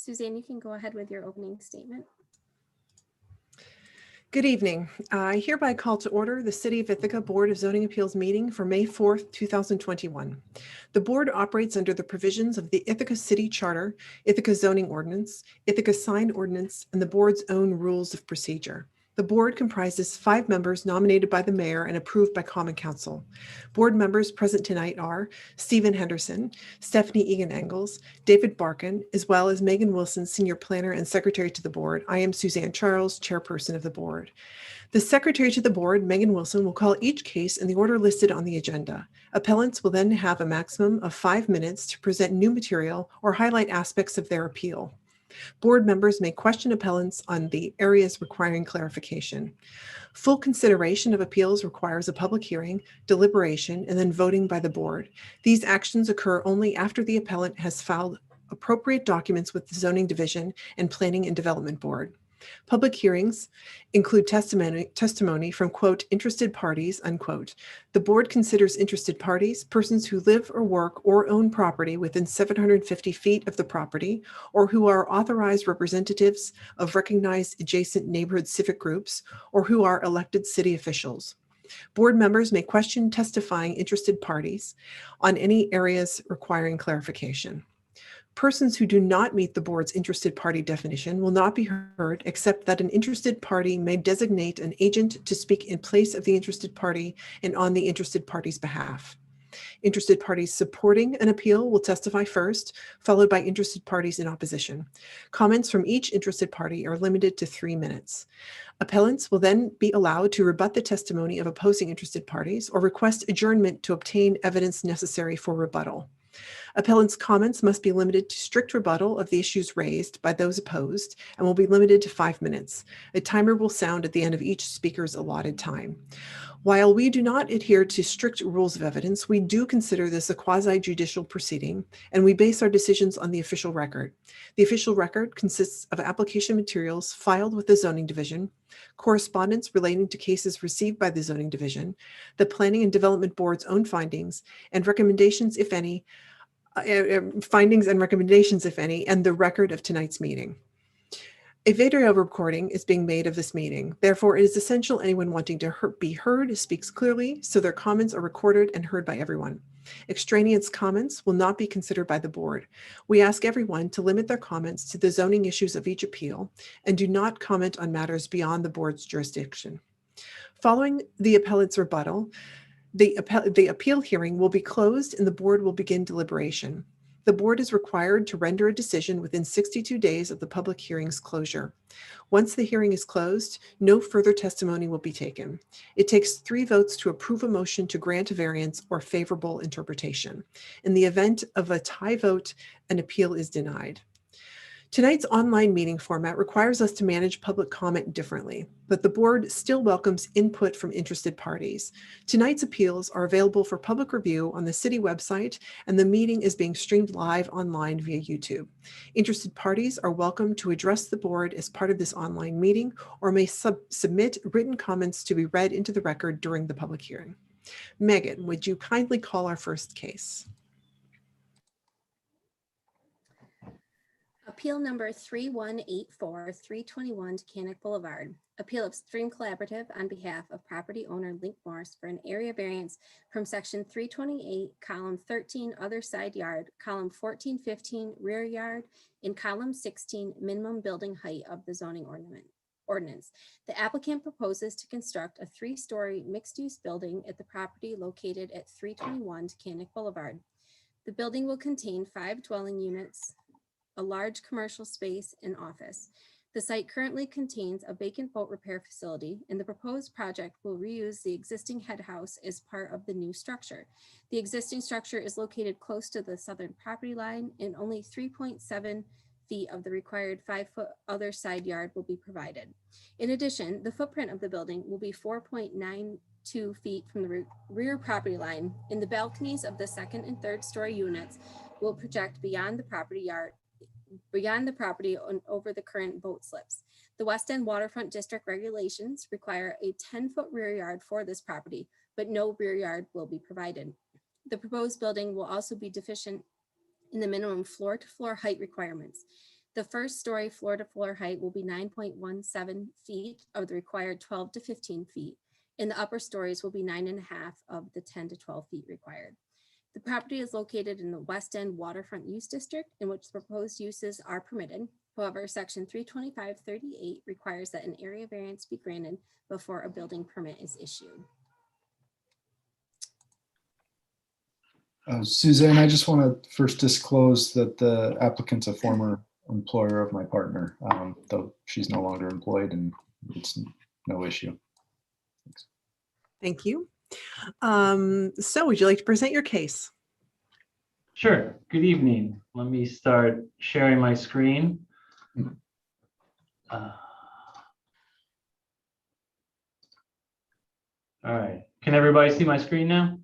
Suzanne, you can go ahead with your opening statement. Good evening. I hereby call to order the City of Ithaca Board of Zoning Appeals meeting for May 4th, 2021. The board operates under the provisions of the Ithaca City Charter, Ithaca Zoning Ordinance, Ithaca Sign Ordinance, and the board's own rules of procedure. The board comprises 5 members nominated by the mayor and approved by Common Council. Board members present tonight are Stephen Henderson, Stephanie Egan-Engels, David Barkin, as well as Megan Wilson, Senior Planner and Secretary to the board. I am Suzanne Charles, Chairperson of the board. The Secretary to the board, Megan Wilson, will call each case in the order listed on the agenda. Appellants will then have a maximum of 5 minutes to present new material or highlight aspects of their appeal. Board members may question appellants on the areas requiring clarification. Full consideration of appeals requires a public hearing, deliberation, and then voting by the board. These actions occur only after the appellant has filed appropriate documents with the Zoning Division and Planning and Development Board. Public hearings include testimony from, quote, interested parties, unquote. The board considers interested parties, persons who live or work or own property within 750 feet of the property, or who are authorized representatives of recognized adjacent neighborhood civic groups, or who are elected city officials. Board members may question testifying interested parties on any areas requiring clarification. Persons who do not meet the board's interested party definition will not be heard, except that an interested party may designate an agent to speak in place of the interested party and on the interested party's behalf. Interested parties supporting an appeal will testify first, followed by interested parties in opposition. Comments from each interested party are limited to 3 minutes. Appellants will then be allowed to rebut the testimony of opposing interested parties or request adjournment to obtain evidence necessary for rebuttal. Appellants' comments must be limited to strict rebuttal of the issues raised by those opposed and will be limited to 5 minutes. A timer will sound at the end of each speaker's allotted time. While we do not adhere to strict rules of evidence, we do consider this a quasi-judicial proceeding, and we base our decisions on the official record. The official record consists of application materials filed with the Zoning Division, correspondence relating to cases received by the Zoning Division, the Planning and Development Board's own findings, and recommendations, if any, findings and recommendations, if any, and the record of tonight's meeting. A video recording is being made of this meeting. Therefore, it is essential anyone wanting to be heard speaks clearly so their comments are recorded and heard by everyone. Extraneous comments will not be considered by the board. We ask everyone to limit their comments to the zoning issues of each appeal and do not comment on matters beyond the board's jurisdiction. Following the appellant's rebuttal, the appeal hearing will be closed and the board will begin deliberation. The board is required to render a decision within 62 days of the public hearing's closure. Once the hearing is closed, no further testimony will be taken. It takes 3 votes to approve a motion to grant a variance or favorable interpretation. In the event of a tie vote, an appeal is denied. Tonight's online meeting format requires us to manage public comment differently, but the board still welcomes input from interested parties. Tonight's appeals are available for public review on the city website, and the meeting is being streamed live online via YouTube. Interested parties are welcome to address the board as part of this online meeting or may submit written comments to be read into the record during the public hearing. Megan, would you kindly call our first case? Appeal number 3184, 321 Taconic Boulevard. Appeal of Stream Collaborative on behalf of property owner Link Morse for an area variance from section 328, column 13, other side yard, column 1415, rear yard, and column 16, minimum building height of the zoning ordinance. The applicant proposes to construct a 3-story mixed-use building at the property located at 321 Taconic Boulevard. The building will contain 5 dwelling units, a large commercial space, and office. The site currently contains a vacant boat repair facility, and the proposed project will reuse the existing head house as part of the new structure. The existing structure is located close to the southern property line, and only 3.7 feet of the required 5-foot other side yard will be provided. In addition, the footprint of the building will be 4.92 feet from the rear property line, and the balconies of the 2nd and 3rd story units will project beyond the property and over the current boat slips. The West End Waterfront District regulations require a 10-foot rear yard for this property, but no rear yard will be provided. The proposed building will also be deficient in the minimum floor-to-floor height requirements. The first story floor to floor height will be 9.17 feet of the required 12 to 15 feet, and the upper stories will be 9.5 of the 10 to 12 feet required. The property is located in the West End waterfront use district in which the proposed uses are permitted. However, section 32538 requires that an area variance be granted before a building permit is issued. Suzanne, I just want to first disclose that the applicant's a former employer of my partner, though she's no longer employed, and it's no issue. Thanks. Thank you. So would you like to present your case? Sure. Good evening. Let me start sharing my screen. All right. Can everybody see my screen now?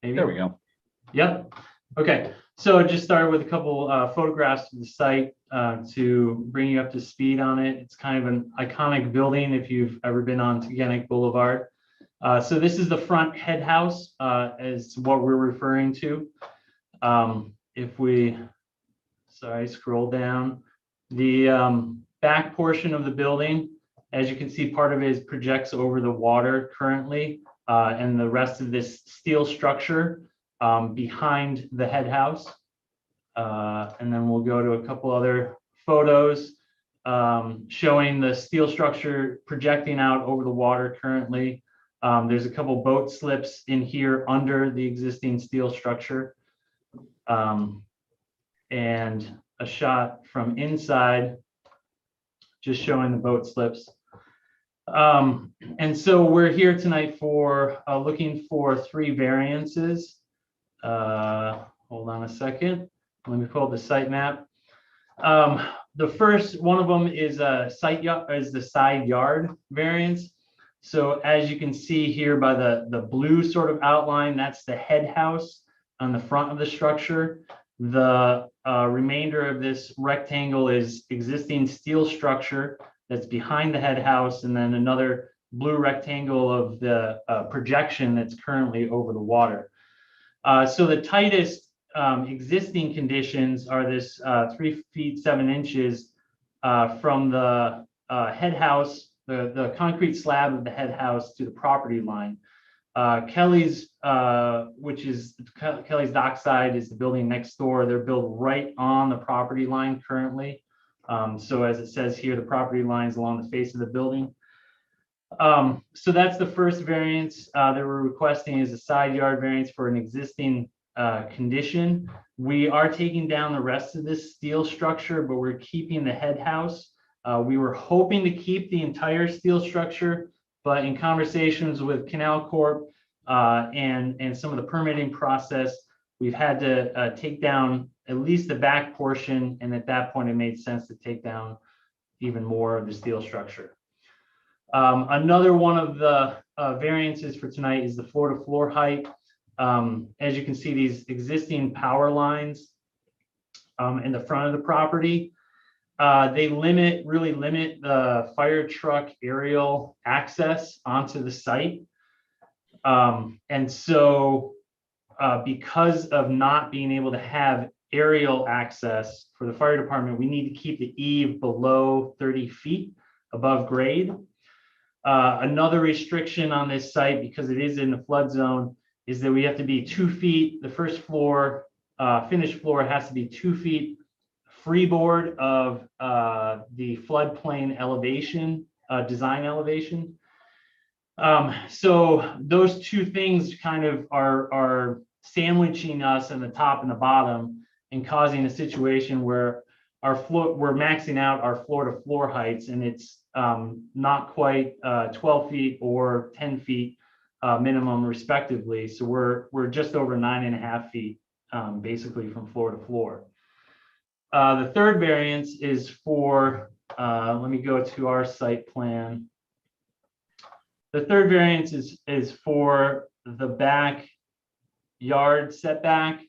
Maybe? There we go. Yep. Okay. So I just started with a couple photographs of the site to bring you up to speed on it. It's kind of an iconic building if you've ever been on Teganic Boulevard. So this is the front head house, is what we're referring to. If we, scroll down, the back portion of the building, as you can see, part of it projects over the water currently, and the rest of this steel structure behind the head house. And then we'll go to a couple other photos showing the steel structure projecting out over the water currently. There's a couple boat slips in here under the existing steel structure. And a shot from inside just showing the boat slips. And so we're here tonight for looking for 3 variances. Hold on a second. Let me pull up the site map. The first one of them is the side yard variance. So as you can see here by the blue sort of outline, that's the head house on the front of the structure. The remainder of this rectangle is existing steel structure that's behind the head house, and then another blue rectangle of the projection that's currently over the water. So the tightest existing conditions are this 3 feet 7 inches from the head house, the concrete slab of the head house to the property line. Kelly's, which is Kelly's Dockside, is the building next door. They're built right on the property line currently. So as it says here, the property line is along the face of the building. So that's the first variance that we're requesting, is a side yard variance for an existing condition. We are taking down the rest of this steel structure, but we're keeping the head house. We were hoping to keep the entire steel structure, but in conversations with Canal Corp and some of the permitting process, we've had to take down at least the back portion, and at that point it made sense to take down even more of the steel structure. Another one of the variances for tonight is the floor to floor height. As you can see, these existing power lines in the front of the property, they really limit the fire truck aerial access onto the site. And so because of not being able to have aerial access for the fire department, we need to keep the eave below 30 feet above grade. Another restriction on this site, because it is in the flood zone, is that we have to be 2 feet. The first floor, finished floor, has to be 2 feet freeboard of the floodplain elevation, design elevation. So those two things kind of are sandwiching us in the top and the bottom and causing a situation where we're maxing out our floor to floor heights, and it's not quite 12 feet or 10 feet minimum respectively. So we're just over 9.5 feet basically from floor to floor. The third variance is for, let me go to our site plan. The third variance is for the back yard setback.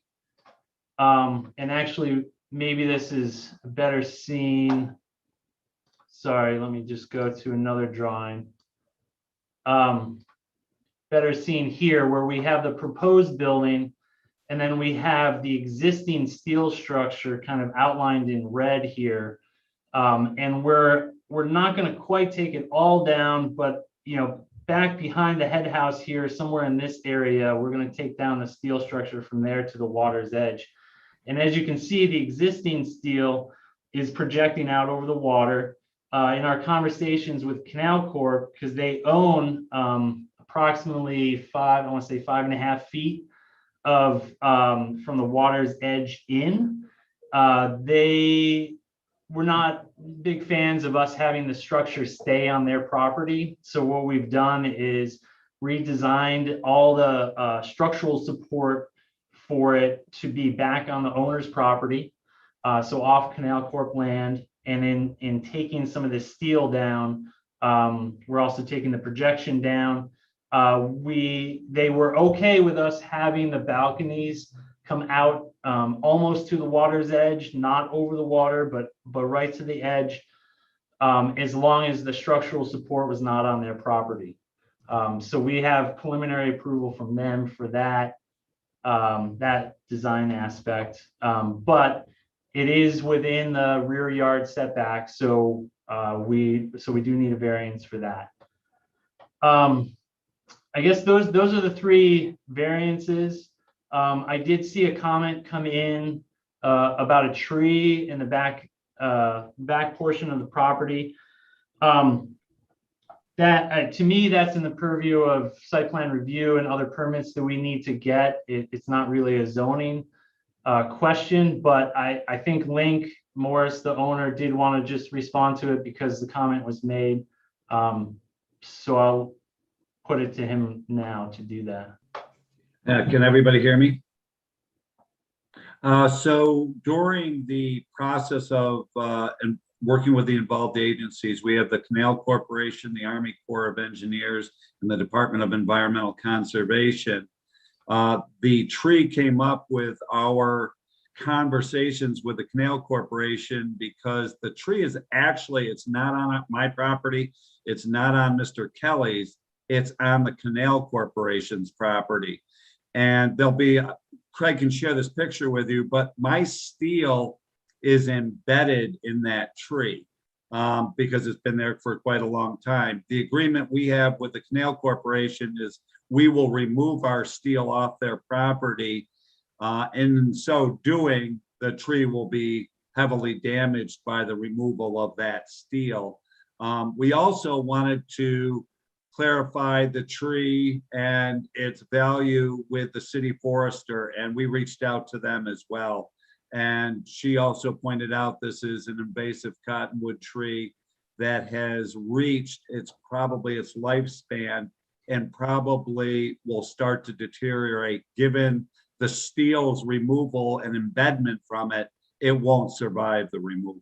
And actually, maybe this is better seen. Sorry, let me just go to another drawing. Better seen here, where we have the proposed building And then we have the existing steel structure kind of outlined in red here. And we're not going to quite take it all down, but back behind the head house here, somewhere in this area, we're going to take down the steel structure from there to the water's edge. And as you can see, the existing steel is projecting out over the water. In our conversations with Canal Corp, because they own approximately 5.5 feet of from the water's edge in, they were not big fans of us having the structure stay on their property. So what we've done is redesigned all the structural support for it to be back on the owner's property, so off Canal Corp land. And in taking some of the steel down, we're also taking the projection down. They were okay with us having the balconies come out almost to the water's edge, not over the water, but right to the edge, as long as the structural support was not on their property. So we have preliminary approval from them for that design aspect, but it is within the rear yard setback, so we do need a variance for that. I guess those are the three variances. I did see a comment come in about a tree in the back portion of the property. That to me, that's in the purview of site plan review and other permits that we need to get. It's not really a zoning question, but I think Link Morris, the owner, did want to just respond to it because the comment was made. So I'll put it to him now to do that. Can everybody hear me? So during the process of working with the involved agencies, we have the Canal Corporation, the Army Corps of Engineers, and the Department of Environmental Conservation. The tree came up with our conversations with the Canal Corporation because the tree is actually, it's not on my property, it's not on Mr. Kelly's, it's on the Canal Corporation's property. And there'll be, Craig can share this picture with you, but my steel is embedded in that tree because it's been there for quite a long time. The agreement we have with the Canal Corporation is we will remove our steel off their property. In so doing, the tree will be heavily damaged by the removal of that steel. We also wanted to clarify the tree and its value with the city forester, and we reached out to them as well. And she also pointed out this is an invasive cottonwood tree that has reached probably its lifespan and probably will start to deteriorate. Given the steel's removal and embedment from it, it won't survive the removal.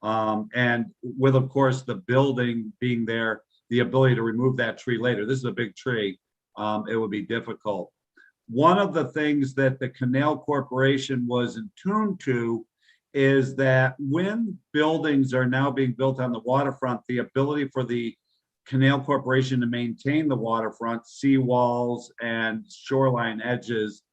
And with, of course, the building being there, the ability to remove that tree later, this is a big tree, it would be difficult. One of the things that the Canal Corporation was in tune to is that when buildings are now being built on the waterfront, the ability for the Canal Corporation to maintain the waterfront, seawalls and shoreline edges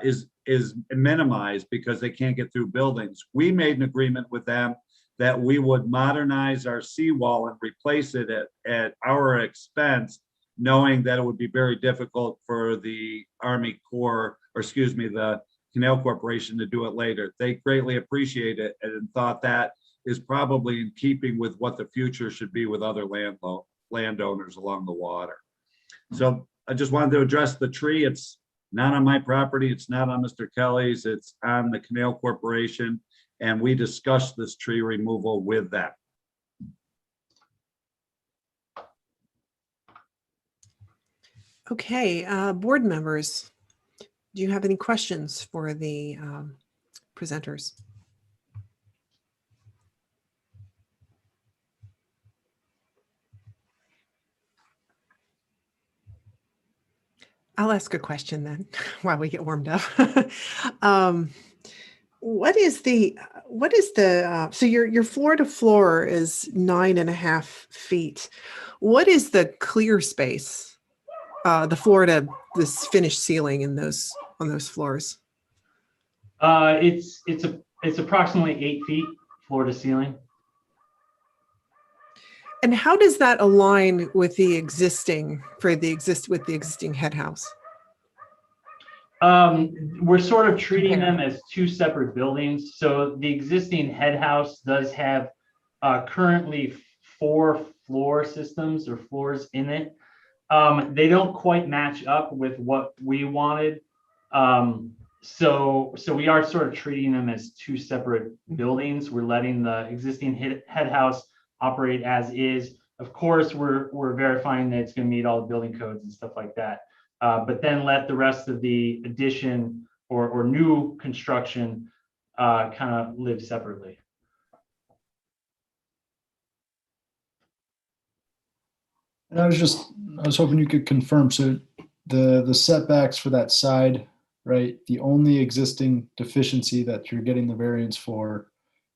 is minimized because they can't get through buildings. We made an agreement with them that we would modernize our seawall and replace it at our expense, knowing that it would be very difficult for the Army Corps, or excuse me, the Canal Corporation to do it later. They greatly appreciate it and thought that is probably in keeping with what the future should be with other landowners along the water. So I just wanted to address the tree. It's not on my property. It's not on Mr. Kelly's. It's on the Canal Corporation. And we discussed this tree removal with them. Okay, board members, do you have any questions for the presenters? I'll ask a question then while we get warmed up. So your floor to floor is 9.5 feet. What is the clear space the floor to this finished ceiling in those, on those floors? It's approximately 8 feet floor to ceiling. And how does that align with the existing, with the existing head house? We're sort of treating them as two separate buildings. So the existing head house does have currently 4 floor systems or floors in it. They don't quite match up with what we wanted. So we are sort of treating them as two separate buildings. We're letting the existing head house operate as is. Of course, we're verifying that it's going to meet all the building codes and stuff like that. But then let the rest of the addition or new construction kind of live separately. And I was hoping you could confirm, so the setbacks for that side, right? The only existing deficiency that you're getting the variance for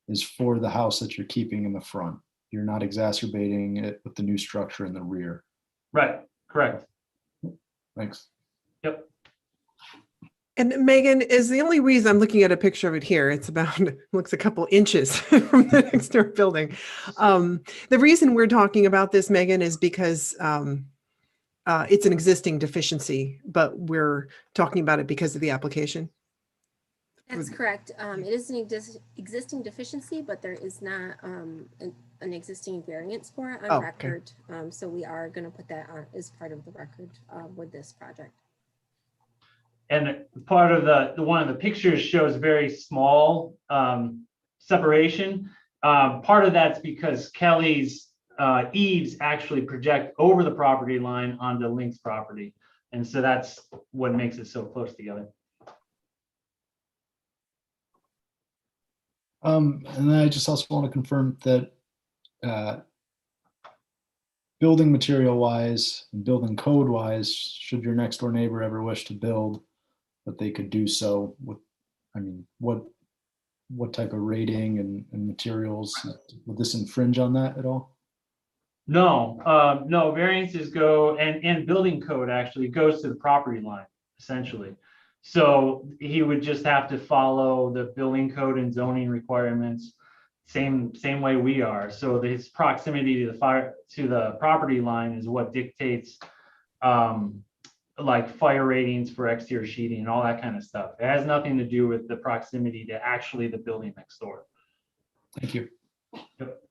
is for the house that you're keeping in the front. You're not exacerbating it with the new structure in the rear. Right, correct. Thanks. Yep. And Megan, is the only reason I'm looking at a picture of it here, it's about, looks a couple inches from the next door building. The reason we're talking about this, Megan, is because it's an existing deficiency, but we're talking about it because of the application. That's correct. It is an existing deficiency, but there is not an existing variance for it on okay. record. So we are going to put that on as part of the record with this project. And part of the one of the pictures shows very small separation. Part of that's because Kelly's eaves actually project over the property line onto Link's property. And so that's what makes it so close together. And then I just also want to confirm that building material wise and building code wise, should your next door neighbor ever wish to build, that they could do so with, I mean, what type of rating and materials, would this infringe on that at all? No, no, variances go, and building code actually goes to the property line, essentially. So he would just have to follow the building code and zoning requirements, same way we are. So his proximity to the property line is what dictates like fire ratings for exterior sheeting and all that kind of stuff. It has nothing to do with the proximity to actually the building next door. Thank you. Yep.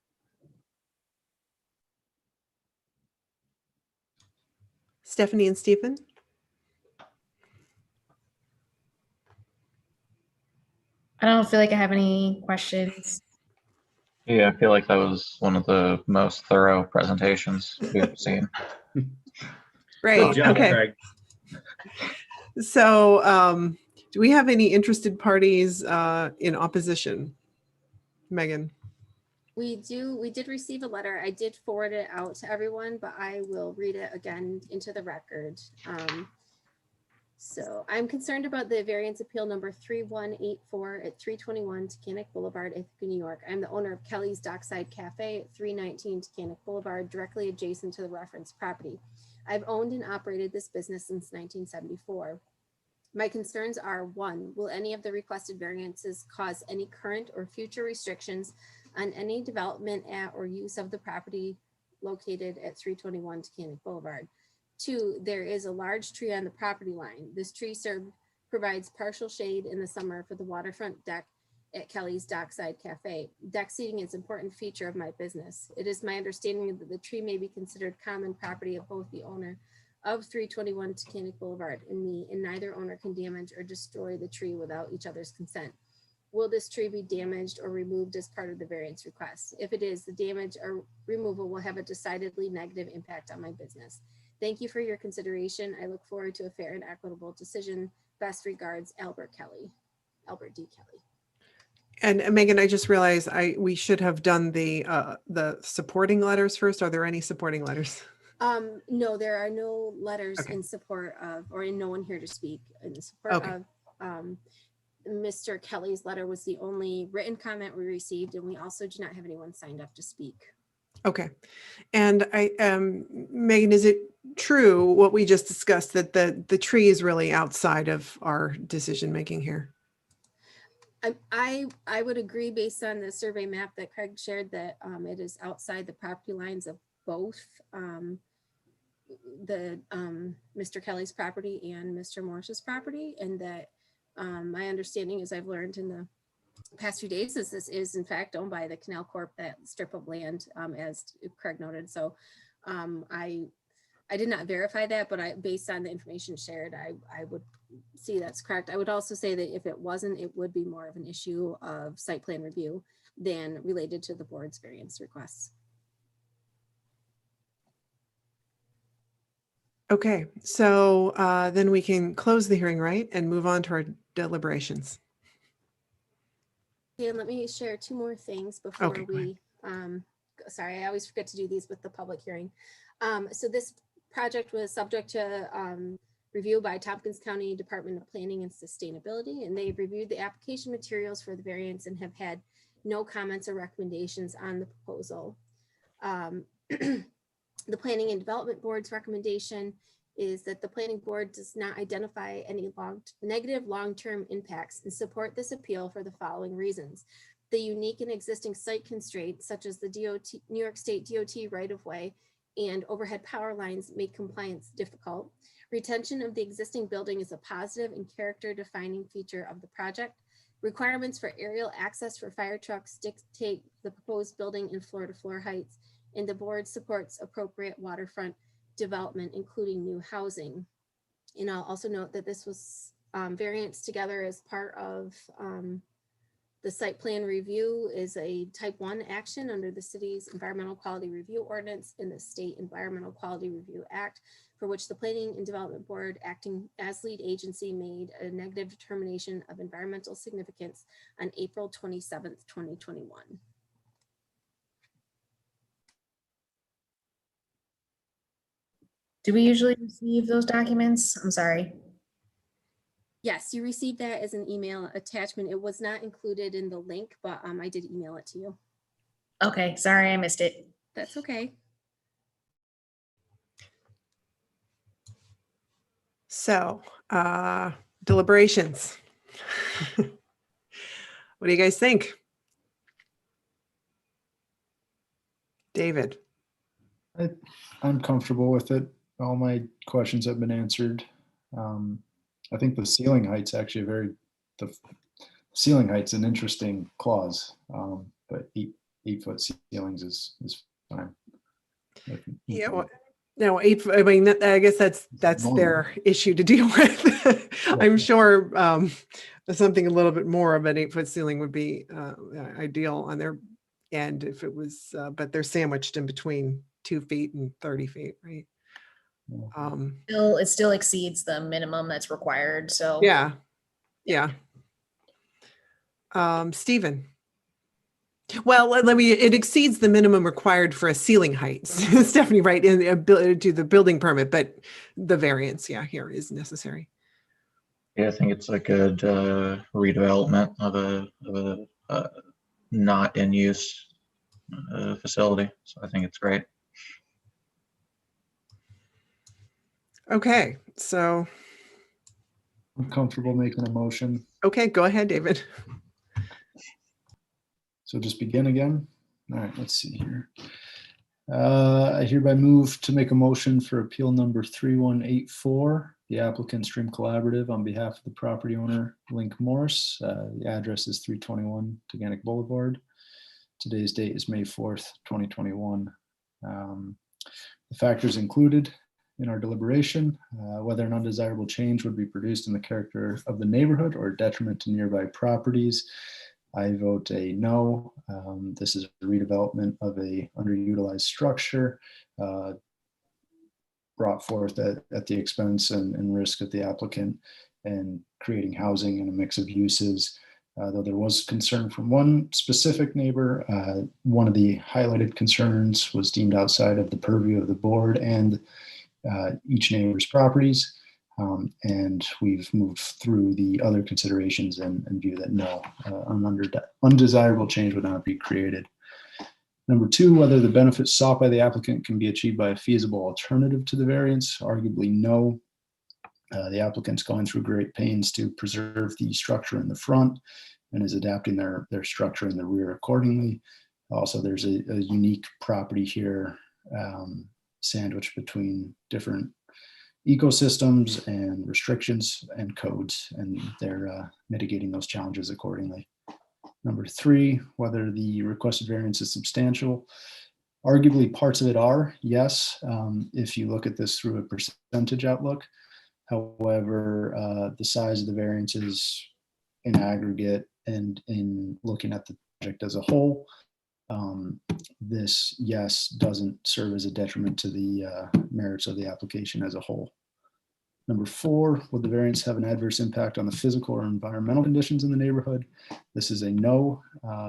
Stephanie and Stephen? I don't feel like I have any questions. Yeah, I feel like that was one of the most thorough presentations we've seen. Great. Good job, Okay. Craig. So do we have any interested parties in opposition? Megan? We did receive a letter. I did forward it out to everyone, but I will read it again into the record. So I'm concerned about the variance appeal number 3184 at 321 Taconic Boulevard, Ithaca, New York. I'm the owner of Kelly's Dockside Cafe at 319 Taconic Boulevard, directly adjacent to the reference property. I've owned and operated this business since 1974. My concerns are: 1, will any of the requested variances cause any current or future restrictions on any development at or use of the property located at 321 Taconic Boulevard? 2, there is a large tree on the property line. This tree provides partial shade in the summer for the waterfront deck at Kelly's Dockside Cafe. Deck seating is an important feature of my business. It is my understanding that the tree may be considered common property of both the owner of 321 Taconic Boulevard and me, and neither owner can damage or destroy the tree without each other's consent. Will this tree be damaged or removed as part of the variance request? If it is, the damage or removal will have a decidedly negative impact on my business. Thank you for your consideration. I look forward to a fair and equitable decision. Best regards, Albert D. Kelly. And Megan, I just realized we should have done the supporting letters first. Are there any supporting letters? No, there are no letters Okay. in support of, or no one here to speak in support of. Mr. Kelly's letter was the only written comment we received, and we also do not have anyone signed up to speak. Okay. And Megan, is it true what we just discussed, that the tree is really outside of our decision making here? I would agree based on the survey map that Craig shared that it is outside the property lines of both the Mr. Kelly's property and Mr. Morse's property, and that my understanding, as I've learned in the past few days, is this is in fact owned by the Canal Corp, that strip of land, as Craig noted. So I did not verify that, but based on the information shared, I would see that's correct. I would also say that if it wasn't, it would be more of an issue of site plan review than related to the board's variance requests. Okay, so then we can close the hearing, right, and move on to our deliberations. And let me share two more things before Okay, go we, sorry, I always forget to do these with the public hearing. So this project was subject to review by Tompkins County Department of Planning and Sustainability, and they've reviewed the application materials for the variance and have had no comments or recommendations on the proposal. The Planning and Development Board's recommendation is that the planning board does not identify any negative long-term impacts and support this appeal for the following reasons. The unique and existing site constraints, such as the New York State DOT right-of-way and overhead power lines, make compliance difficult. Retention of the existing building is a positive and character defining feature of the project. Requirements for aerial access for fire trucks dictate the proposed building in floor-to-floor heights, and the board supports appropriate waterfront development, including new housing. And I'll also note that this was variance together as part of the site plan review is a type 1 action under the city's environmental quality review ordinance in the state environmental quality review act, for which the planning and development board, acting as lead agency, made a negative determination of environmental significance on April 27th, 2021. Do we usually receive those documents? I'm sorry. Yes, you received that as an email attachment. It was not included in the link, but I did email it to you. Okay, sorry, I missed it. That's okay. So deliberations. What do you guys think? David? I'm comfortable with it. All my questions have been answered. I think the ceiling height's actually the ceiling height's an interesting clause, but 8-foot ceilings is fine. Yeah, well, no, I mean, I guess that's their issue to deal with. I'm sure something a little bit more of an 8-foot ceiling would be ideal on their end if it was, but they're sandwiched in between 2 feet and 30 feet, right? It still exceeds the minimum that's required, so. Yeah. Stephen? Well, it exceeds the minimum required for a ceiling height. Stephanie, right, to the building permit, but the variance, yeah, here is necessary. Yeah, I think it's a good redevelopment of a not in use facility. So I think it's great. Okay, so. I'm comfortable making a motion. Okay, go ahead, David. So just begin again. All right, let's see here. I hereby move to make a motion for appeal number 3184, the applicant Stream Collaborative, on behalf of the property owner, Link Morse. The address is 321 Teganic Boulevard. Today's date is May 4th, 2021. The factors included in our deliberation, whether an undesirable change would be produced in the character of the neighborhood or detriment to nearby properties. I vote a no. This is a redevelopment of a underutilized structure brought forth at the expense and risk of the applicant, and creating housing and a mix of uses. Though there was concern from one specific neighbor, one of the highlighted concerns was deemed outside of the purview of the board and each neighbor's properties. And we've moved through the other considerations and view that no, an undesirable change would not be created. Number 2, whether the benefits sought by the applicant can be achieved by a feasible alternative to the variance. Arguably, no. The applicant's going through great pains to preserve the structure in the front and is adapting their structure in the rear accordingly. Also, there's a unique property here, sandwiched between different ecosystems and restrictions and codes, and they're mitigating those challenges accordingly. Number 3, whether the requested variance is substantial. Arguably, parts of it are, yes, if you look at this through a percentage outlook. However, the size of the variances in aggregate and in looking at the project as a whole, this, yes, doesn't serve as a detriment to the merits of the application as a whole. Number 4, would the variance have an adverse impact on the physical or environmental conditions in the neighborhood? This is a no.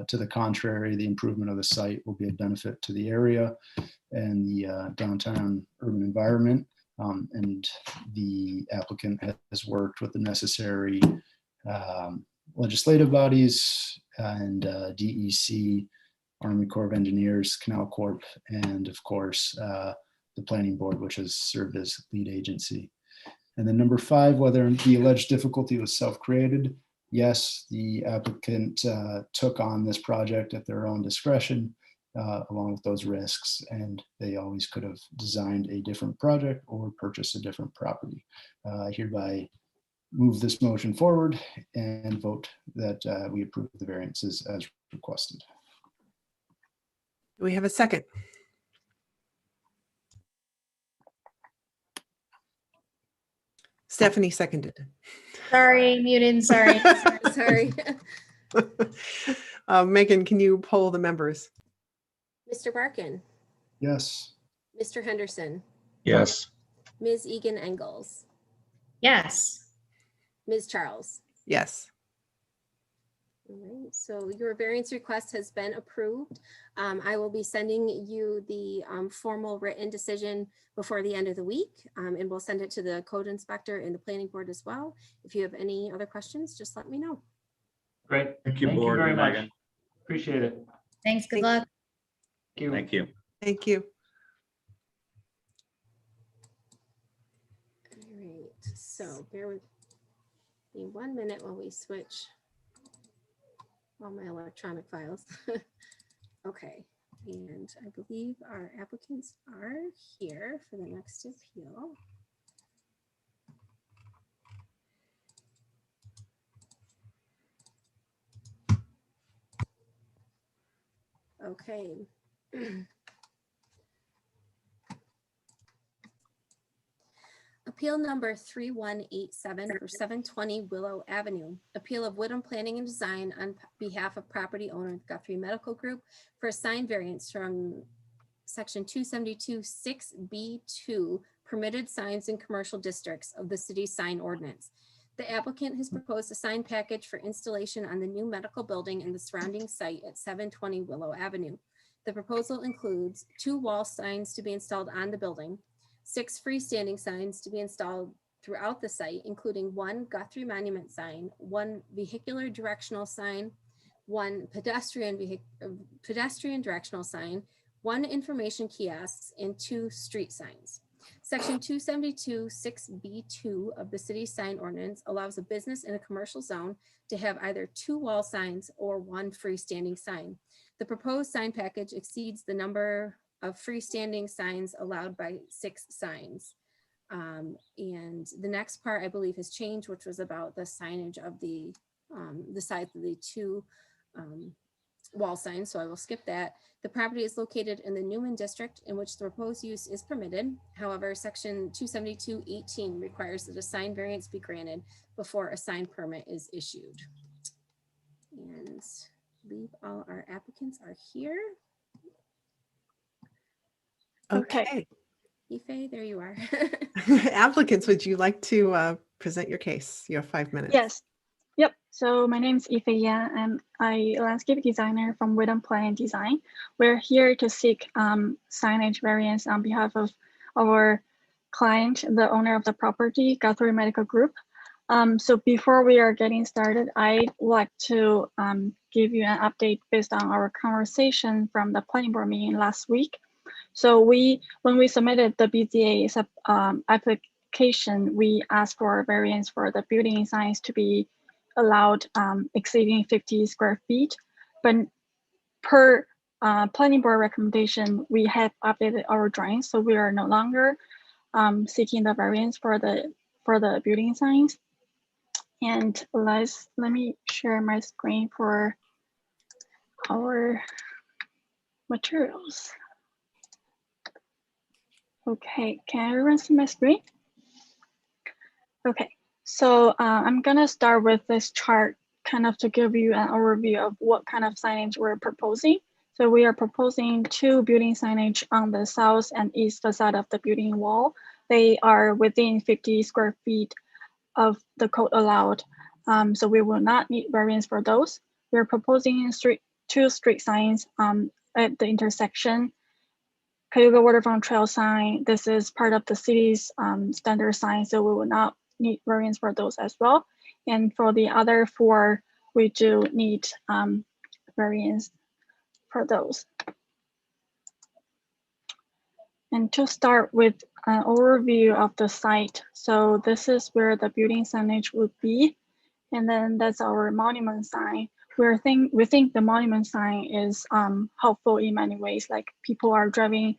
To the contrary, the improvement of the site will be a benefit to the area and the downtown urban environment. And the applicant has worked with the necessary legislative bodies and DEC, Army Corps of Engineers, Canal Corp, and of course, the Planning Board, which has served as lead agency. And then number 5, whether the alleged difficulty was self-created. Yes, the applicant took on this project at their own discretion, along with those risks, and they always could have designed a different project or purchased a different property. I hereby move this motion forward and vote that we approve the variances as requested. Do we have a second? Stephanie seconded. Sorry, muted, sorry. Sorry. Megan, can you poll the members? Mr. Barkin, Yes. Mr. Henderson, Yes. Ms. Egan Engels, Yes. Ms. Charles. Yes. All right, so your variance request has been approved. I will be sending you the formal written decision before the end of the week, and we'll send it to the code inspector and the planning board as well. If you have any other questions, just let me know. Great. Thank you, Thank you board. very much. Megan. Appreciate it. Thanks, good luck. Thank you. Thank you. Thank you. All right, so bear with me 1 minute while we switch all my electronic files. Okay, and I believe our applicants are here for the next appeal. Okay. Appeal number 3187 for 720 Willow Avenue. Appeal of Woodham Planning and Design on behalf of property owner Guthrie Medical Group for a sign variance from section 272-6B2, permitted signs in commercial districts of the city sign ordinance. The applicant has proposed a sign package for installation on the new medical building and the surrounding site at 720 Willow Avenue. The proposal includes 2 wall signs to be installed on the building, 6 freestanding signs to be installed throughout the site, including 1 Guthrie Monument sign, 1 vehicular directional sign, 1 pedestrian directional sign, 1 information kiosks, and 2 street signs. Section 272-6B2 of the city sign ordinance allows a business in a commercial zone to have either 2 wall signs or 1 freestanding sign. The proposed sign package exceeds the number of freestanding signs allowed by 6 signs. And the next part I believe has changed, which was about the signage of the size of the 2 wall signs, so I will skip that. The property is located in the Newman district in which the proposed use is permitted. However, section 272-18 requires that a sign variance be granted before a sign permit is issued. And I believe all our applicants are here. Okay. Ife, there you are. Applicants, would you like to present your case? You have 5 minutes. Yes. Yep. So my name is Ife Yan, and I'm a landscape designer from Woodham Planning Design. We're here to seek signage variance on behalf of our client, the owner of the property, Guthrie Medical Group. So before we are getting started, I'd like to give you an update based on our conversation from the planning board meeting last week. So when we submitted the BZA application, we asked for a variance for the building signs to be allowed exceeding 50 square feet. But per planning board recommendation, we have updated our drawings, so we are no longer seeking the variance for the building signs. And let me share my screen for our materials. Okay, can everyone see my screen? Okay, so I'm gonna start with this chart kind of to give you an overview of what kind of signage we're proposing. So we are proposing 2 building signage on the south and east facade of the building wall. They are within 50 square feet of the code allowed. So we will not need variance for those. We're proposing 2 street signs at the intersection. Cayuga Waterfront Trail sign, this is part of the city's standard sign, so we will not need variance for those as well. And for the other 4, we do need variance for those. And to start with an overview of the site, so this is where the building signage would be. And then that's our monument sign. We think the monument sign is helpful in many ways, like people are driving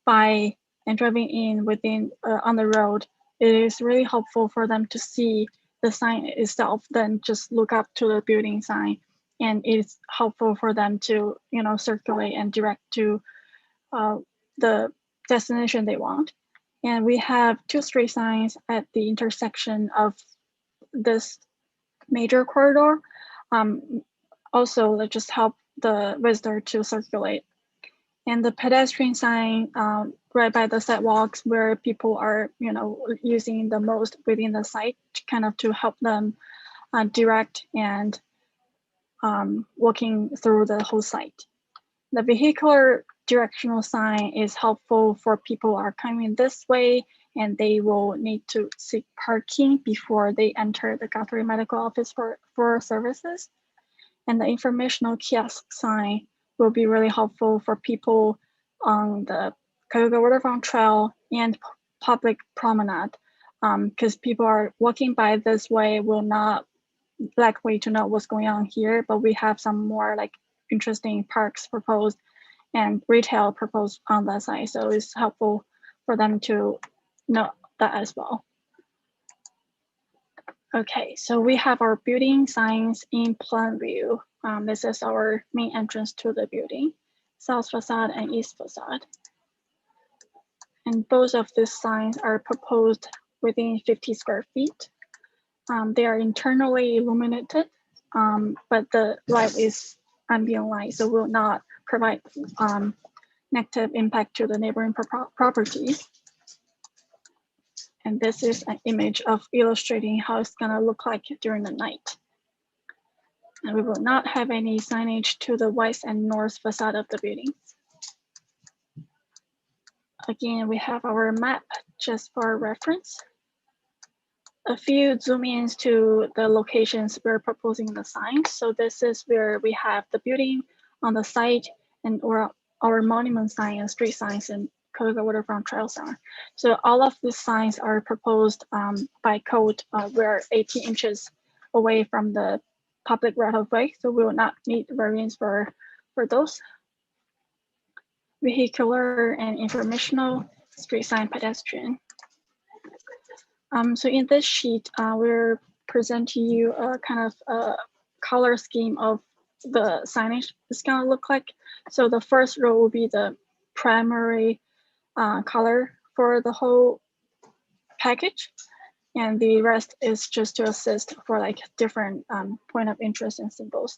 by and driving in within on the road. It is really helpful for them to see the sign itself, then just look up to the building sign. And it's helpful for them to, you know, circulate and direct to the destination they want. And we have 2 street signs at the intersection of this major corridor. Also, that just help the visitor to circulate. And the pedestrian sign right by the sidewalks where people are, you know, using the most within the site, kind of to help them direct and walking through the whole site. The vehicular directional sign is helpful for people who are coming this way and they will need to seek parking before they enter the Guthrie Medical Office for services. And the informational kiosk sign will be really helpful for people on the Cayuga Waterfront Trail and public promenade, because people are walking by this way will not likely to know what's going on here, but we have some more like interesting parks proposed and retail proposed on that side. So it's helpful for them to know that as well. Okay, so we have our building signs in plan view. This is our main entrance to the building, south facade and east facade. And both of these signs are proposed within 50 square feet. They are internally illuminated, but the light is ambient light, so will not provide negative impact to the neighboring properties. And this is an image of illustrating how it's gonna look like during the night. And we will not have any signage to the west and north facade of the building. Again, we have our map just for reference. A few zoom ins to the locations we're proposing the signs. So this is where we have the building on the site and our monument sign and street signs and Cayuga Waterfront Trail sign. So all of these signs are proposed by code. We're 18 inches away from the public right of way, so we will not need variance for those. Vehicular and informational, street sign, pedestrian. So in this sheet, we're presenting you a kind of a color scheme of the signage it's gonna look like. So the first row will be the primary color for the whole package, and the rest is just to assist for like different point of interest and symbols.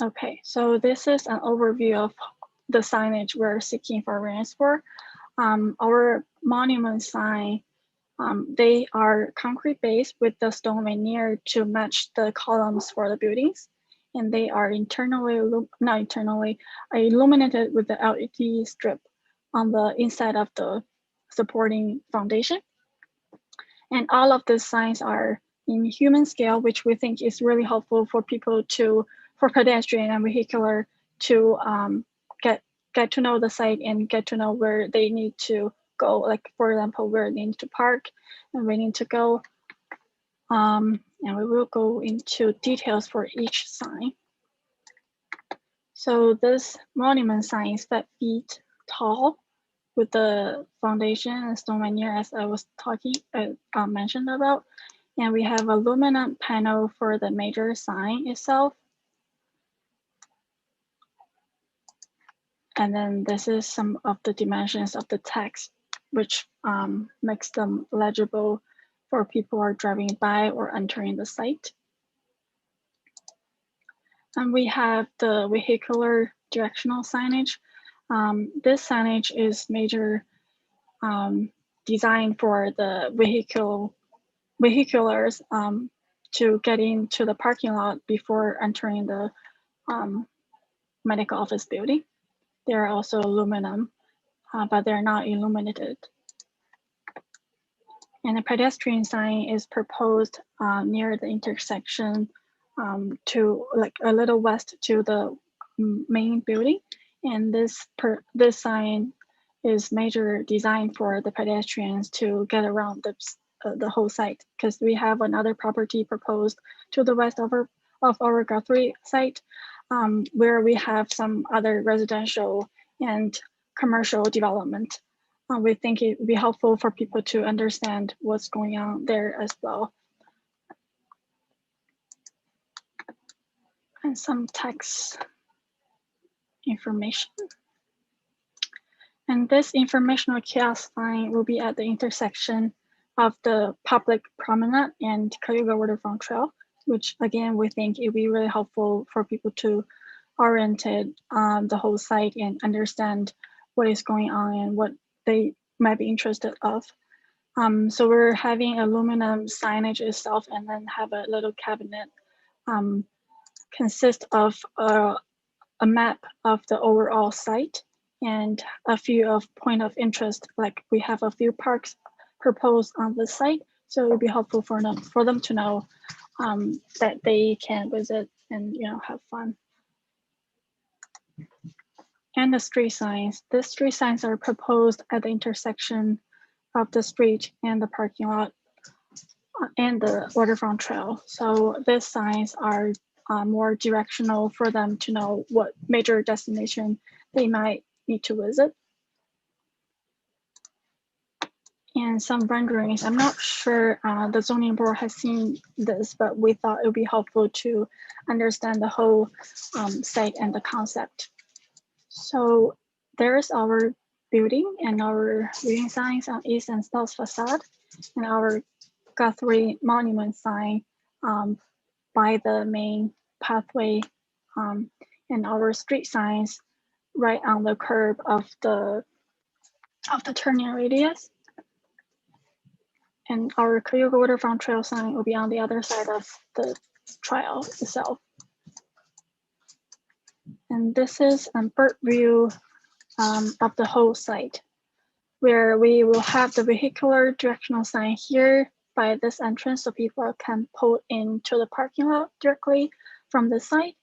Okay, so this is an overview of the signage we're seeking for variance for. Our monument sign, they are concrete based with the stone veneer to match the columns for the buildings. And they are illuminated with the LED strip on the inside of the supporting foundation. And all of the signs are in human scale, which we think is really helpful for people for pedestrian and vehicular to get to know the site and get to know where they need to go. Like, for example, where they need to park and we need to go. And we will go into details for each sign. So this monument sign is 5 feet tall with the foundation and stone veneer, as I was mentioned about. And we have aluminum panel for the major sign itself. And then this is some of the dimensions of the text, which makes them legible for people who are driving by or entering the site. And we have the vehicular directional signage. This signage is major designed for the vehiculars to get into the parking lot before entering the medical office building. They're also aluminum, but they're not illuminated. And a pedestrian sign is proposed near the intersection to like a little west to the main building. And this sign is major designed for the pedestrians to get around the whole site, because we have another property proposed to the west of our Guthrie site, where we have some other residential and commercial development. We think it would be helpful for people to understand what's going on there as well. And some text information. And this informational kiosk sign will be at the intersection of the public promenade and Cayuga Waterfront Trail, which again, we think it would be really helpful for people to orientate the whole site and understand what is going on and what they might be interested of. So we're having aluminum signage itself, and then have a little cabinet consist of a map of the overall site and a few of point of interest. Like, we have a few parks proposed on the site, so it would be helpful for them to know that they can visit and have fun. And the street signs. The street signs are proposed at the intersection of the street and the parking lot and the waterfront trail. So these signs are more directional for them to know what major destination they might need to visit. And some renderings. I'm not sure the zoning board has seen this, but we thought it would be helpful to understand the whole site and the concept. So there's our building and our reading signs on east and south facade, and our Guthrie monument sign by the main pathway, and our street signs right on the curb of the turning radius. And our Cayuga Waterfront Trail sign will be on the other side of the trail itself. And this is a bird view of the whole site, where we will have the vehicular directional sign here by this entrance, so people can pull into the parking lot directly from the site.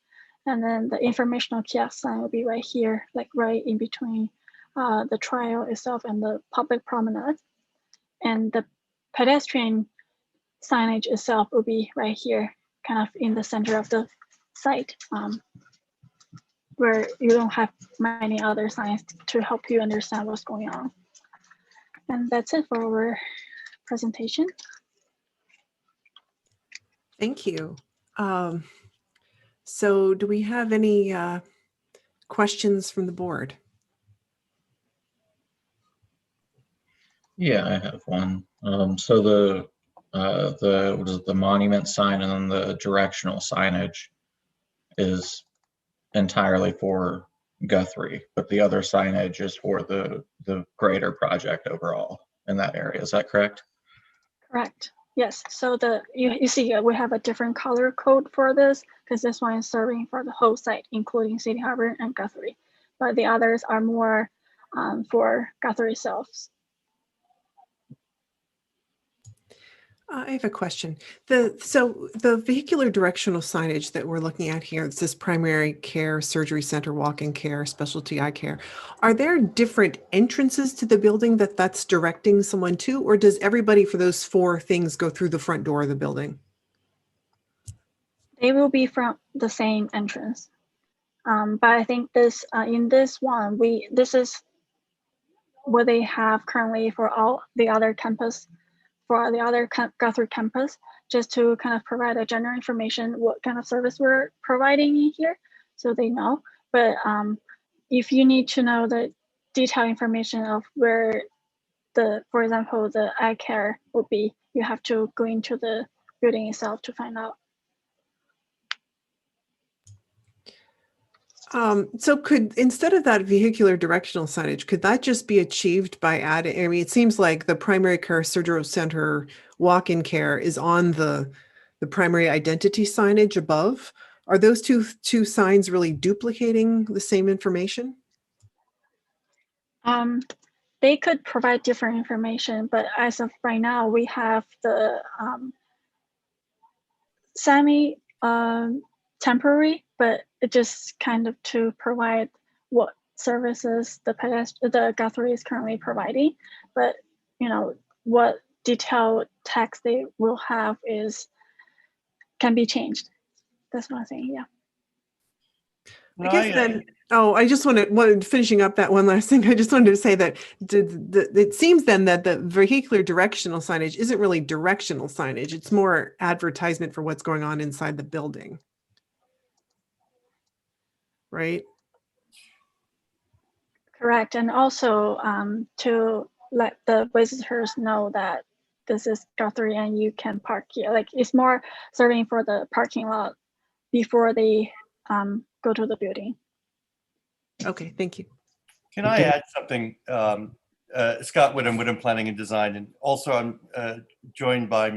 And then the informational kiosk sign will be right here, like right in between the trail itself and the public promenade. And the pedestrian signage itself will be right here, kind of in the center of the site, where you don't have many other signs to help you understand what's going on. And that's it for our presentation. Thank you. So do we have any questions from the board? Yeah, I have one. So what is it, the monument sign and then the directional signage is entirely for Guthrie, but the other signage is for the greater project overall in that area. Is that correct? Correct. Yes. So you see we have a different color code for this, because this one is serving for the whole site, including City Harbor and Guthrie, but the others are more for Guthrie itself. I have a question. So the vehicular directional signage that we're looking at here, it's this primary care, surgery center, walk-in care, specialty eye care. Are there different entrances to the building that's directing someone to, or does everybody for those four things go through the front door of the building? They will be from the same entrance. But I think this in this one, this is what they have currently for all the other campus, for the other Guthrie campus, just to kind of provide a general information what kind of service we're providing in here, so they know. But if you need to know the detailed information of where for example, the eye care would be, you have to go into the building itself to find out. So instead of that vehicular directional signage, could that just be achieved by adding, I mean, it seems like the primary care, surgery center, walk-in care is on the primary identity signage above. Are those two signs really duplicating the same information? They could provide different information, but as of right now, we have the temporary, but it just kind of to provide what services the Guthrie is currently providing. But what detailed text they will have can be changed. That's what I'm saying. Yeah. I guess then. Oh, I just wanted finishing up that one last thing. I just wanted to say that it seems then that the vehicular directional signage isn't really directional signage. It's more advertisement for what's going on inside the building. Right? Correct. And also to let the visitors know that this is Guthrie and you can park here. Like, it's more serving for the parking lot before they go to the building. Okay, thank you. Can I add something? Scott Whittam, Planning and Design, and also I'm joined by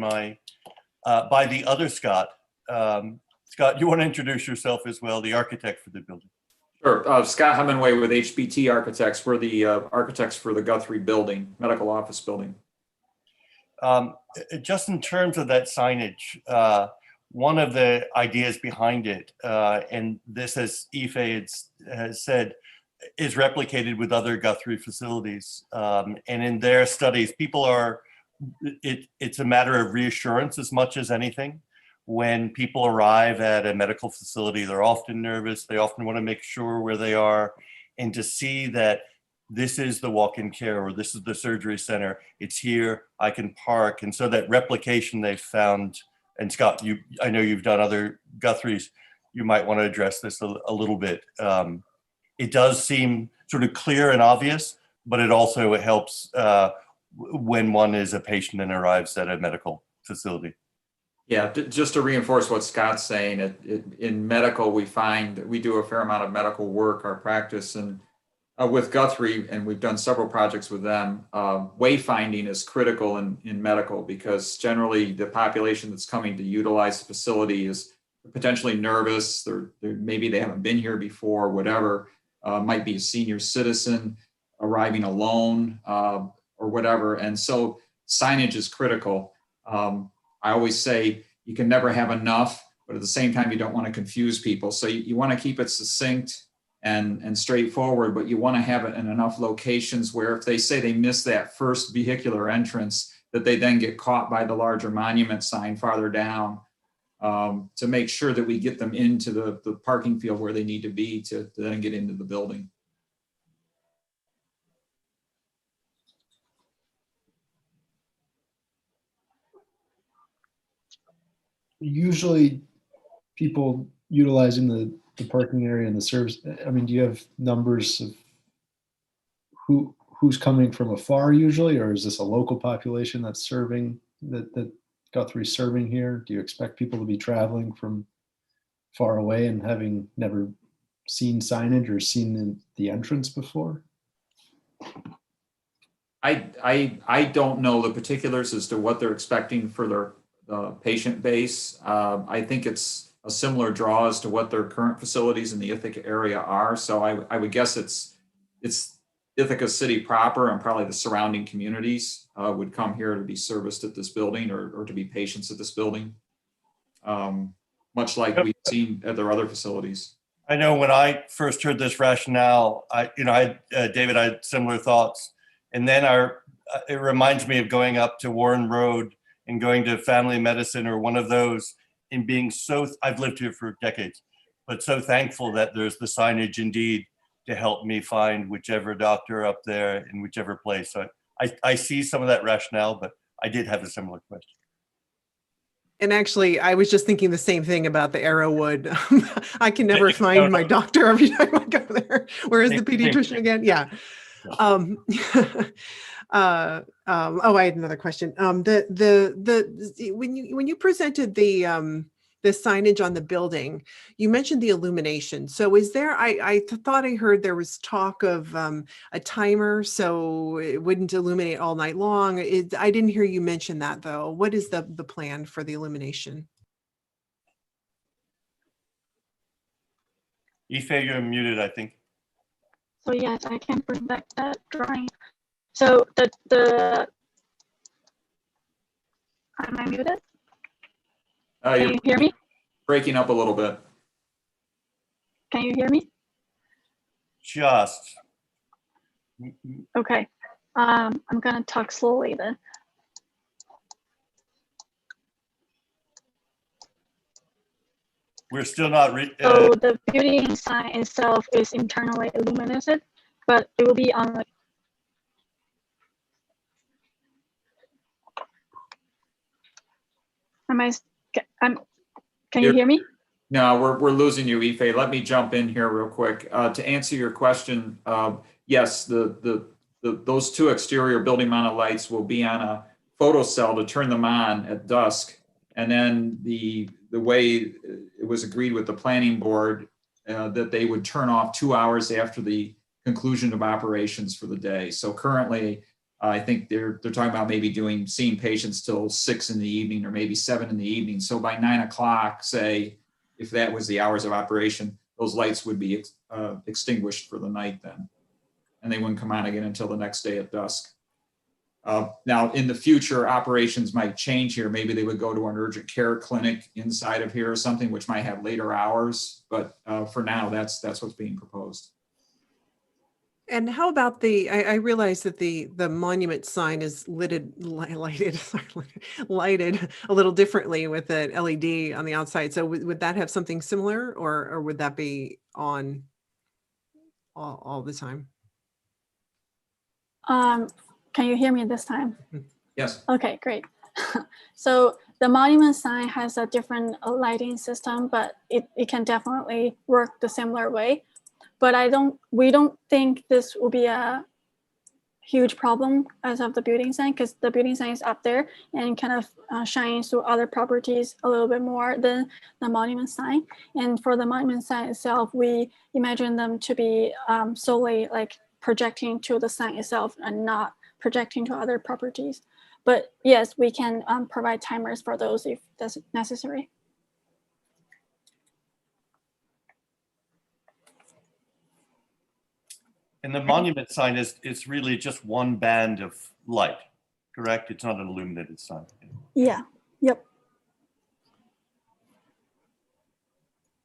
by the other Scott. Scott, you want to introduce yourself as well, the architect for the building? Sure. Scott Hemingway with HBT Architects. We're the architects for the Guthrie building, medical office building. Just in terms of that signage, one of the ideas behind it, and this, as Ife has said, is replicated with other Guthrie facilities. And in their studies, it's a matter of reassurance as much as anything. When people arrive at a medical facility, they're often nervous. They often want to make sure where they are, and to see that this is the walk-in care or this is the surgery center, it's here, I can park. And so that replication they've found, and Scott, I know you've done other Guthries, you might want to address this a little bit. It does seem sort of clear and obvious, but it helps when one is a patient and arrives at a medical facility. Yeah, just to reinforce what Scott's saying, in medical, we find that we do a fair amount of medical work, our practice, and with Guthrie, and we've done several projects with them, wayfinding is critical in medical, because generally the population that's coming to utilize the facility is potentially nervous. Maybe they haven't been here before, whatever. Might be a senior citizen arriving alone or whatever. And so signage is critical. I always say you can never have enough, but at the same time, you don't want to confuse people. So you want to keep it succinct and straightforward, but you want to have it in enough locations where if they say they miss that first vehicular entrance, that they then get caught by the larger monument sign farther down, to make sure that we get them into the parking field where they need to be to then get into the building. Usually people utilizing the parking area and the service, I mean, do you have numbers of who's coming from afar usually, or is this a local population that's serving, that Guthrie's serving here? Do you expect people to be traveling from far away and having never seen signage or seen the entrance before? I don't know the particulars as to what they're expecting for their patient base. I think it's a similar draw as to what their current facilities in the Ithaca area are. So I would guess it's Ithaca City proper and probably the surrounding communities. would come here to be serviced at this building or to be patients at this building. Much like we've seen at their other facilities. I know when I first heard this rationale, David, I had similar thoughts. And then it reminds me of going up to Warren Road and going to family medicine or one of those and being I've lived here for decades, but so thankful that there's the signage indeed to help me find whichever doctor up there in whichever place. So I see some of that rationale, but I did have a similar question. And actually, I was just thinking the same thing about the Arrowwood. I can never find my doctor every time I go there. Where is the pediatrician again? Yeah. I had another question. When you presented the signage on the building, you mentioned the illumination. So is there? I thought I heard there was talk of a timer, so it wouldn't illuminate all night long. I didn't hear you mention that though. What is the plan for the illumination? Ife, you're muted, I think. So yes, I can bring back that drawing. So am I muted? Can you hear me? Breaking up a little bit. Can you hear me? Just. Okay. I'm gonna talk slowly then. We're still not. So the building sign itself is internally illuminated, but it will be on the. Can you hear me? No, we're losing you, Ife. Let me jump in here real quick. To answer your question, yes, those two exterior building mounted lights will be on a photo cell to turn them on at dusk. And then the way it was agreed with the planning board that they would turn off 2 hours after the conclusion of operations for the day. So currently, I think they're talking about maybe seeing patients till 6 in the evening or maybe 7 in the evening. So by 9 o'clock, say, if that was the hours of operation, those lights would be extinguished for the night then. And they wouldn't come on again until the next day at dusk. Now, in the future, operations might change here. Maybe they would go to an urgent care clinic inside of here or something, which might have later hours. But for now, that's what's being proposed. And how about I realize that the monument sign is lighted a little differently with the LED on the outside. So would that have something similar, or would that be on all the time? Can you hear me this time? Yes. Okay, great. So the monument sign has a different lighting system, but it can definitely work the similar way. But we don't think this will be a huge problem as of the building sign, because the building sign is up there and kind of shines through other properties a little bit more than the monument sign. And for the monument sign itself, we imagine them to be solely like projecting to the sign itself and not projecting to other properties. But yes, we can provide timers for those if that's necessary. And the monument sign it's really just one band of light, correct? It's not an illuminated sign. Yeah. Yep.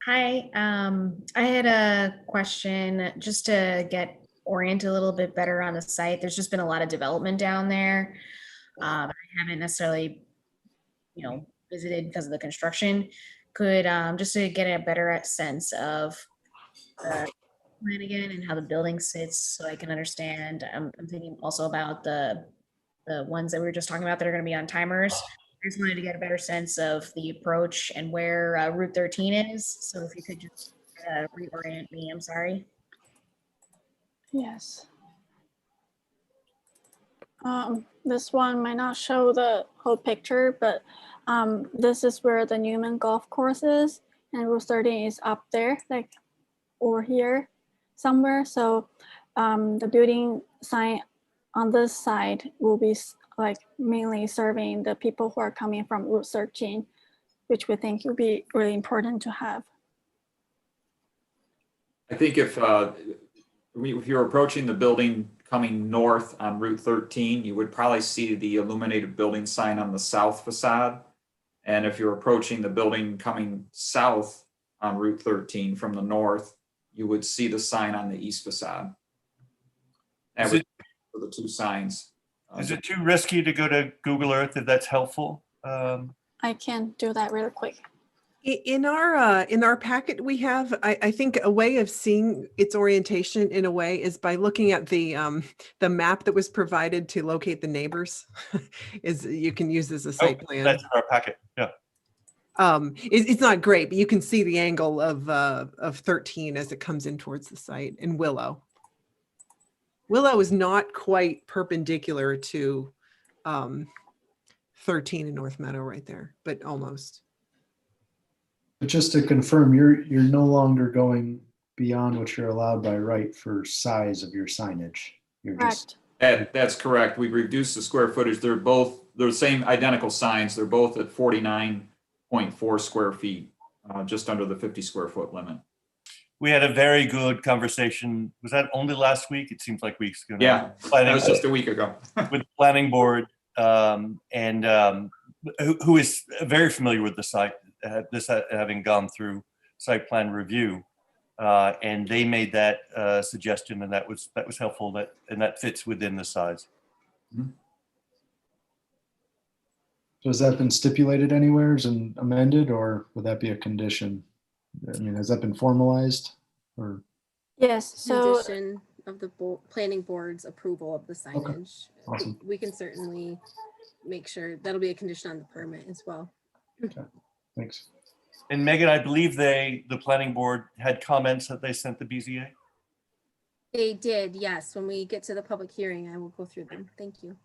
Hi, I had a question just to get oriented a little bit better on the site. There's just been a lot of development down there. I haven't necessarily, visited because of the construction. Could just to get a better sense of the plan again and how the building sits, so I can understand. I'm thinking also about the ones that we were just talking about that are going to be on timers. I just wanted to get a better sense of the approach and where Route 13 is. So if you could just reorient me, I'm sorry. Yes. This one might not show the whole picture, but this is where the Newman Golf Course is, and Route 13 is up there, like over here somewhere. So the building sign on this side will be like mainly serving the people who are coming from Route 13, which we think will be really important to have. I think if you're approaching the building coming north on Route 13, you would probably see the illuminated building sign on the south facade. And if you're approaching the building coming south on Route 13 from the north, you would see the sign on the east facade. That would be for the two signs. Is it too risky to go to Google Earth if that's helpful? I can do that really quick. In our packet, we have, I think a way of seeing its orientation in a way is by looking at the map that was provided to locate the neighbors. Is you can use as a site plan. That's in our packet. Yeah. It's not great, but you can see the angle of 13 as it comes in towards the site, and Willow. Willow is not quite perpendicular to 13 in North Meadow right there, but almost. But just to confirm, you're no longer going beyond what you're allowed by right for size of your signage. You're just Correct. That's correct. We've reduced the square footage. They're the same identical signs. They're both at 49.4 square feet, just under the 50 square foot limit. We had a very good conversation. Was that only last week? It seems like weeks ago. Yeah, that was just a week ago. With the planning board, who is very familiar with the site, this having gone through site plan review, and they made that suggestion, and that was helpful. And that fits within the size. Mm-hmm. So has that been stipulated anywhere and amended, or would that be a condition? I mean, has that been formalized, or? Yes, so Condition of the planning board's approval of the signage. Awesome. We can certainly make sure that'll be a condition on the permit as well. Okay, thanks. And Megan, I believe the planning board had comments that they sent the BZA. They did, yes. When we get to the public hearing, I will go through them. Thank you.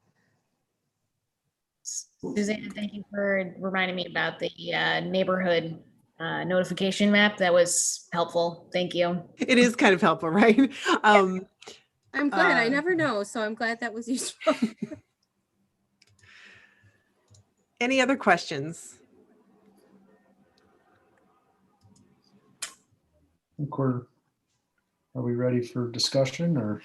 Suzanne, thank you for reminding me about the neighborhood notification map. That was helpful. Thank you. It is kind of helpful, right? I'm glad. I never know, so I'm glad that was useful. Any other questions? Are we ready for discussion, or?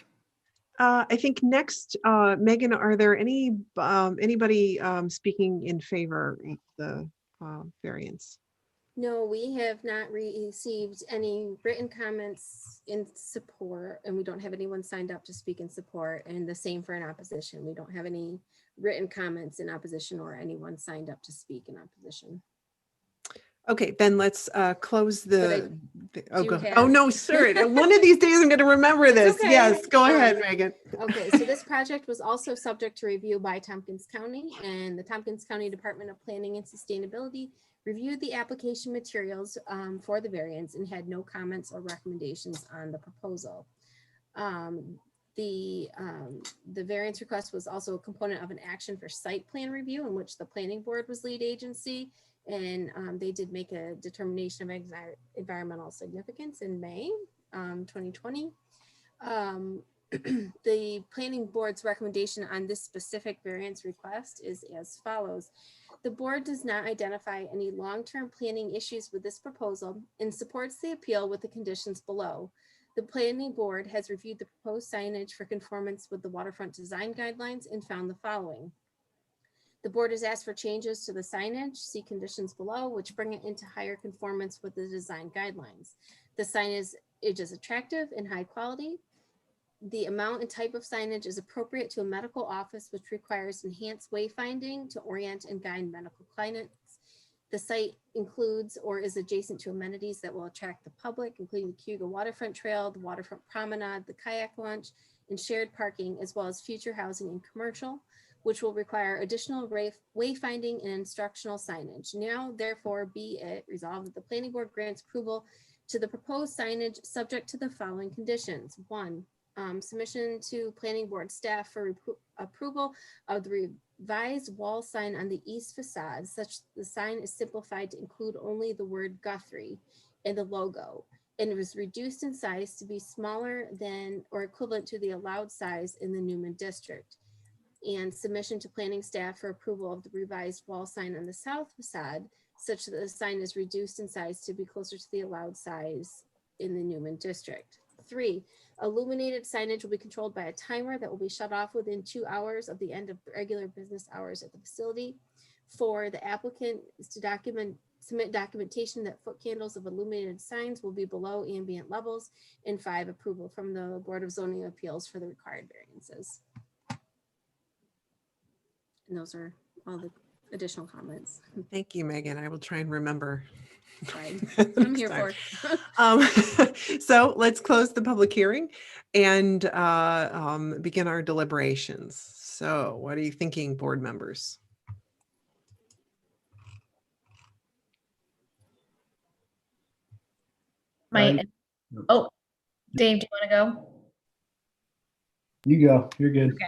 I think next, Megan, are there anybody speaking in favor of the variance? No, we have not received any written comments in support, and we don't have anyone signed up to speak in support, and the same for in opposition. We don't have any written comments in opposition or anyone signed up to speak in opposition. Okay, then let's close the. Oh, do go. have- Oh no, sir! One of these days I'm going to remember this. okay. Yes, go ahead, Megan. Okay, so this project was also subject to review by Tompkins County, and the Tompkins County Department of Planning and Sustainability reviewed the application materials for the variance and had no comments or recommendations on the proposal. The variance request was also a component of an action for site plan review in which the planning board was lead agency, and they did make a determination of environmental significance in May 2020. The planning board's recommendation on this specific variance request is as follows. The board does not identify any long-term planning issues with this proposal and supports the appeal with the conditions below. The planning board has reviewed the proposed signage for conformance with the waterfront design guidelines and found the following. The board has asked for changes to the signage, see conditions below, which bring it into higher conformance with the design guidelines. The signage is attractive and high quality. The amount and type of signage is appropriate to a medical office, which requires enhanced wayfinding to orient and guide medical clients. The site includes or is adjacent to amenities that will attract the public, including the Cuga Waterfront Trail, the Waterfront Promenade, the kayak launch, and shared parking, as well as future housing and commercial, which will require additional wayfinding and instructional signage. Now, therefore, be it resolved that the planning board grants approval to the proposed signage subject to the following conditions. 1, submission to planning board staff for approval of the revised wall sign on the east facade, such the sign is simplified to include only the word Guthrie in the logo, and it was reduced in size to be smaller than or equivalent to the allowed size in the Newman district. And submission to planning staff for approval of the revised wall sign on the south facade, such that the sign is reduced in size to be closer to the allowed size in the Newman district. 3, illuminated signage will be controlled by a timer that will be shut off within 2 hours of the end of regular business hours at the facility. 4, the applicant is to submit documentation that foot candles of illuminated signs will be below ambient levels. And 5, approval from the Board of Zoning Appeals for the required variances. And those are all the additional comments. Thank you, Megan. I will try and remember. Fine. That's what I'm here for. So let's close the public hearing and begin our deliberations. So what are you thinking, board members? Oh, Dave, do you want to go? You go, you're good. Okay.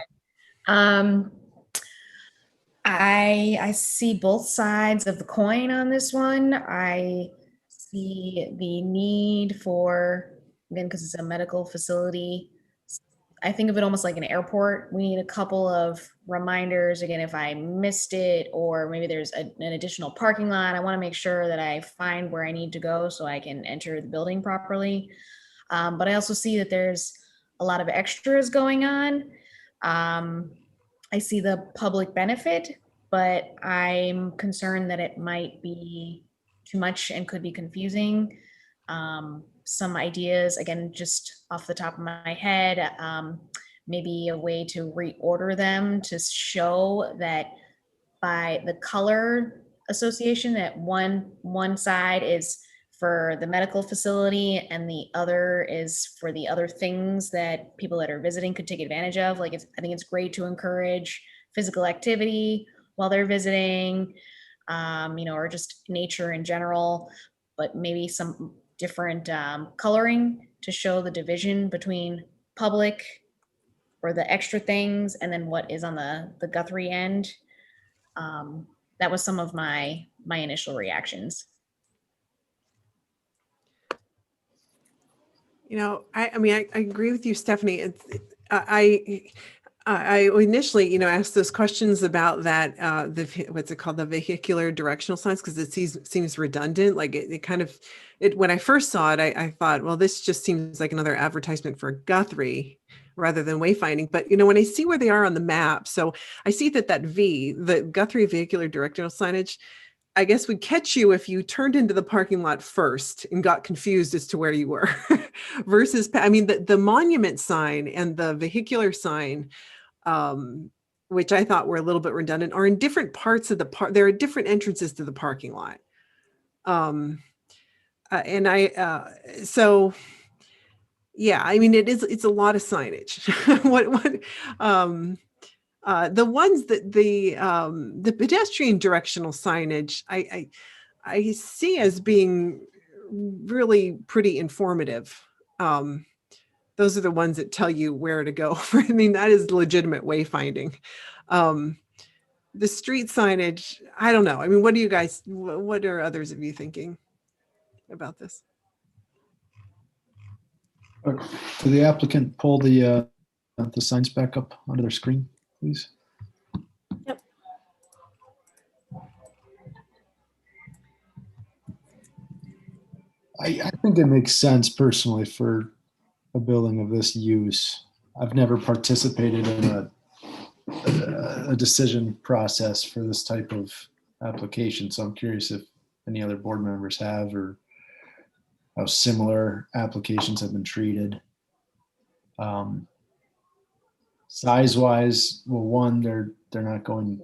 I see both sides of the coin on this one. I see the need for, again, because it's a medical facility, I think of it almost like an airport. We need a couple of reminders, again, if I missed it, or maybe there's an additional parking lot. I want to make sure that I find where I need to go so I can enter the building properly. But I also see that there's a lot of extras going on. I see the public benefit, but I'm concerned that it might be too much and could be confusing. Some ideas, again, just off the top of my head, maybe a way to reorder them to show that by the color association, that one side is for the medical facility and the other is for the other things that people that are visiting could take advantage of. Like, I think it's great to encourage physical activity while they're visiting, or just nature in general, but maybe some different coloring to show the division between public or the extra things and then what is on the Guthrie end. That was some of my initial reactions. I mean, I agree with you, Stephanie. I initially, asked those questions about that, what's it called, the vehicular directional signs, because it seems redundant. Like when I first saw it, I thought, well, this just seems like another advertisement for Guthrie rather than wayfinding. But, when I see where they are on the map, so I see that the Guthrie vehicular directional signage, I guess would catch you if you turned into the parking lot first and got confused as to where you were versus, I mean, the monument sign and the vehicular sign, which I thought were a little bit redundant, are in different parts of the park. There are different entrances to the parking lot. So yeah, I mean, it's a lot of signage. The ones that the pedestrian directional signage, I see as being really pretty informative. Those are the ones that tell you where to go. I mean, that is legitimate wayfinding. The street signage, I don't know. I mean, what are others of you thinking about this? Could the applicant pull the signs back up onto their screen, please? Yep. I think it makes sense personally for a building of this use. I've never participated in a decision process for this type of application, so I'm curious if any other board members have, or how similar applications have been treated. Size-wise, well, one, they're not going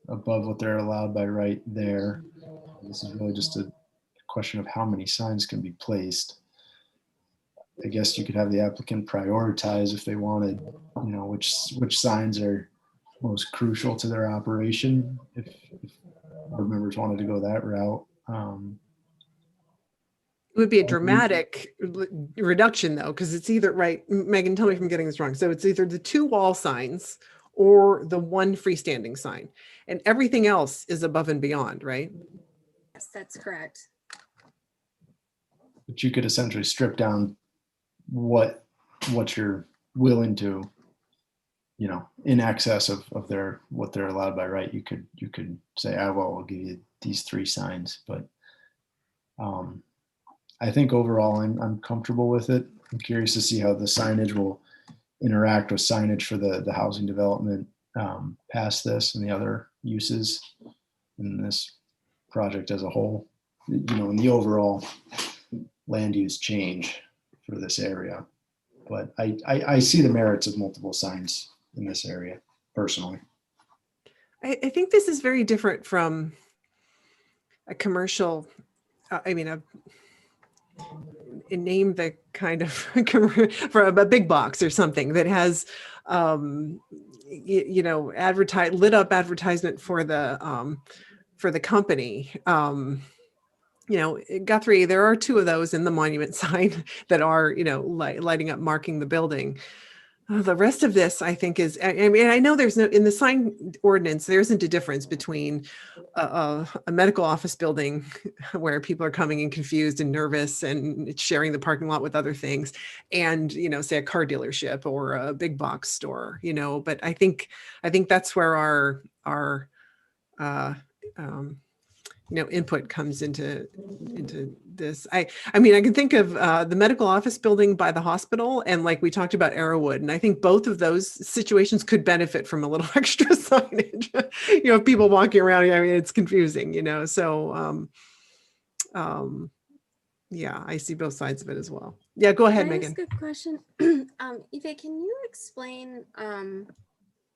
above what they're allowed by right there. This is really just a question of how many signs can be placed. I guess you could have the applicant prioritize if they wanted, which signs are most crucial to their operation, if board members wanted to go that route. It would be a dramatic reduction, though, because it's either, right, Megan, tell me if I'm getting this wrong. So it's either the 2 wall signs or the 1 freestanding sign, and everything else is above and beyond, right? Yes, that's correct. But you could essentially strip down what you're willing to, in excess of what they're allowed by right. You could say, I'll give you these 3 signs, but I think overall I'm comfortable with it. I'm curious to see how the signage will interact with signage for the housing development past this and the other uses in this project as a whole, in the overall land use change for this area. But I see the merits of multiple signs in this area personally. I think this is very different from a commercial, name the kind of for a big box or something that has lit up advertisement for the company. Guthrie, there are 2 of those in the monument sign that are lighting up, marking the building. The rest of this, I think, is, I know there's no, in the sign ordinance, there isn't a difference between a medical office building where people are coming in confused and nervous and sharing the parking lot with other things, and, say a car dealership or a big box store, but I think that's where our input comes into this. I can think of the medical office building by the hospital, and like we talked about Arrowwood, and I think both of those situations could benefit from a little extra signage. People walking around, it's confusing, so yeah, I see both sides of it as well. Yeah, go ahead, Can I Megan. ask a question? Ife, can you explain,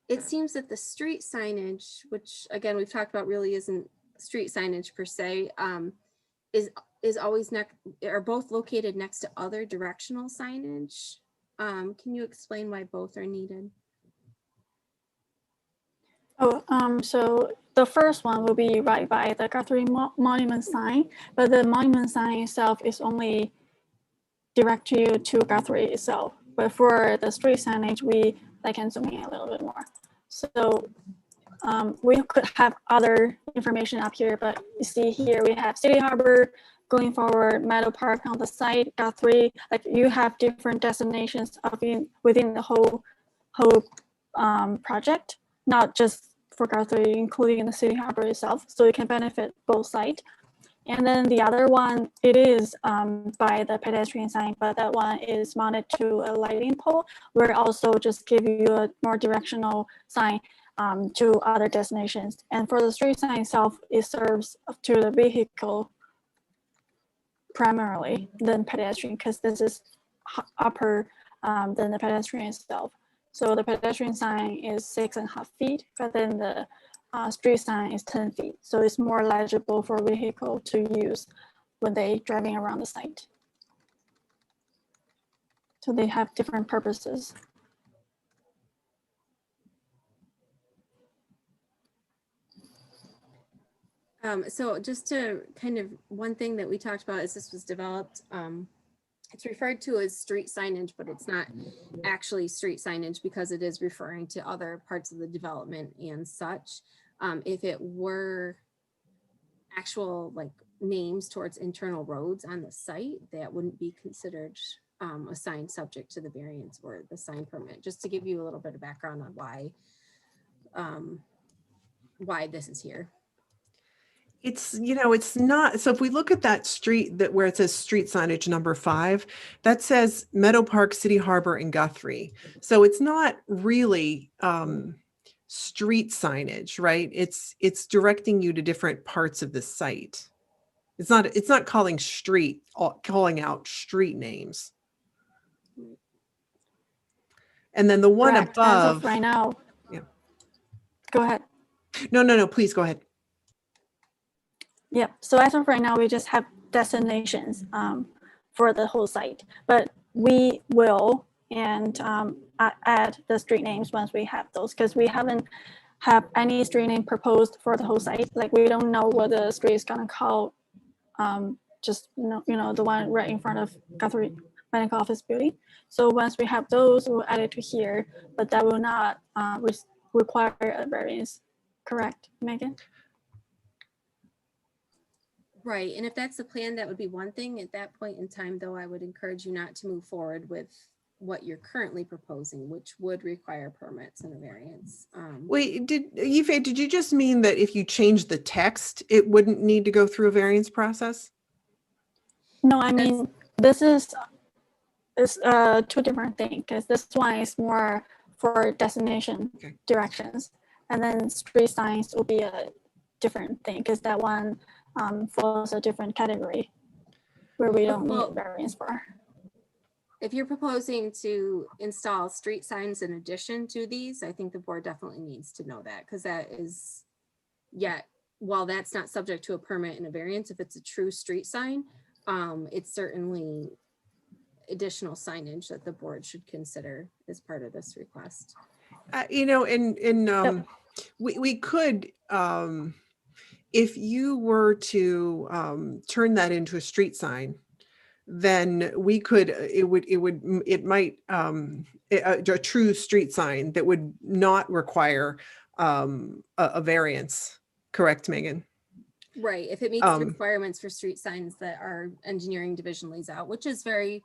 it seems that the street signage, which again, we've talked about really isn't street signage per se, is always are both located next to other directional signage. Can you explain why both are needed? So the first one will be right by the Guthrie monument sign, but the monument sign itself is only direct you to Guthrie itself. But for the street signage, I can zoom in a little bit more. So we could have other information up here, but you see here we have City Harbor going forward, Meadow Park on the side, Guthrie. Like you have different destinations within the whole project, not just for Guthrie, including the City Harbor itself. So it can benefit both sides. And then the other one, it is by the pedestrian sign, but that one is mounted to a lighting pole. We're also just give you a more directional sign to other destinations. And for the street sign itself, it serves to the vehicle primarily than pedestrian, because this is upper than the pedestrian itself. So the pedestrian sign is 6.5 feet, but then the street sign is 10 feet. So it's more legible for vehicle to use when they driving around the site. So they have different purposes. So just to kind of, one thing that we talked about as this was developed, it's referred to as street signage, but it's not actually street signage because it is referring to other parts of the development and such. If it were actual like names towards internal roads on the site, that wouldn't be considered a sign subject to the variance or the sign permit, just to give you a little bit of background on why this is here. It's, it's not, so if we look at that street where it says street signage number 5, that says Meadow Park, City Harbor, and Guthrie. So it's not really street signage, right? It's directing you to different parts of the site. It's not calling out street names. And then the one Correct. above. As of right now. Yeah. Go ahead. No, please go ahead. Yeah, so as of right now, we just have destinations for the whole site, but we will add the street names once we have those, because we haven't have any street name proposed for the whole site. Like we don't know what the street is gonna call, just the one right in front of Guthrie Medical Office Building. So once we have those, we'll add it to here, but that will not require a variance. Correct, Megan? Right, and if that's the plan, that would be one thing. At that point in time, though, I would encourage you not to move forward with what you're currently proposing, which would require permits and a variance. Wait, Ife, did you just mean that if you change the text, it wouldn't need to go through a variance process? No, I mean, this is it's two different things, because this one is more for destination Okay. directions, and then street signs will be a different thing, because that one falls a different category where we don't Well, need variance for. If you're proposing to install street signs in addition to these, I think the board definitely needs to know that, because that is, while that's not subject to a permit and a variance, if it's a true street sign, it's certainly additional signage that the board should consider as part of this request. You know, we could, if you were to turn that into a street sign, then we could, it might, a true street sign that would not require a variance, correct, Megan? Right, if it meets the requirements for street signs that our engineering division lays out, which is very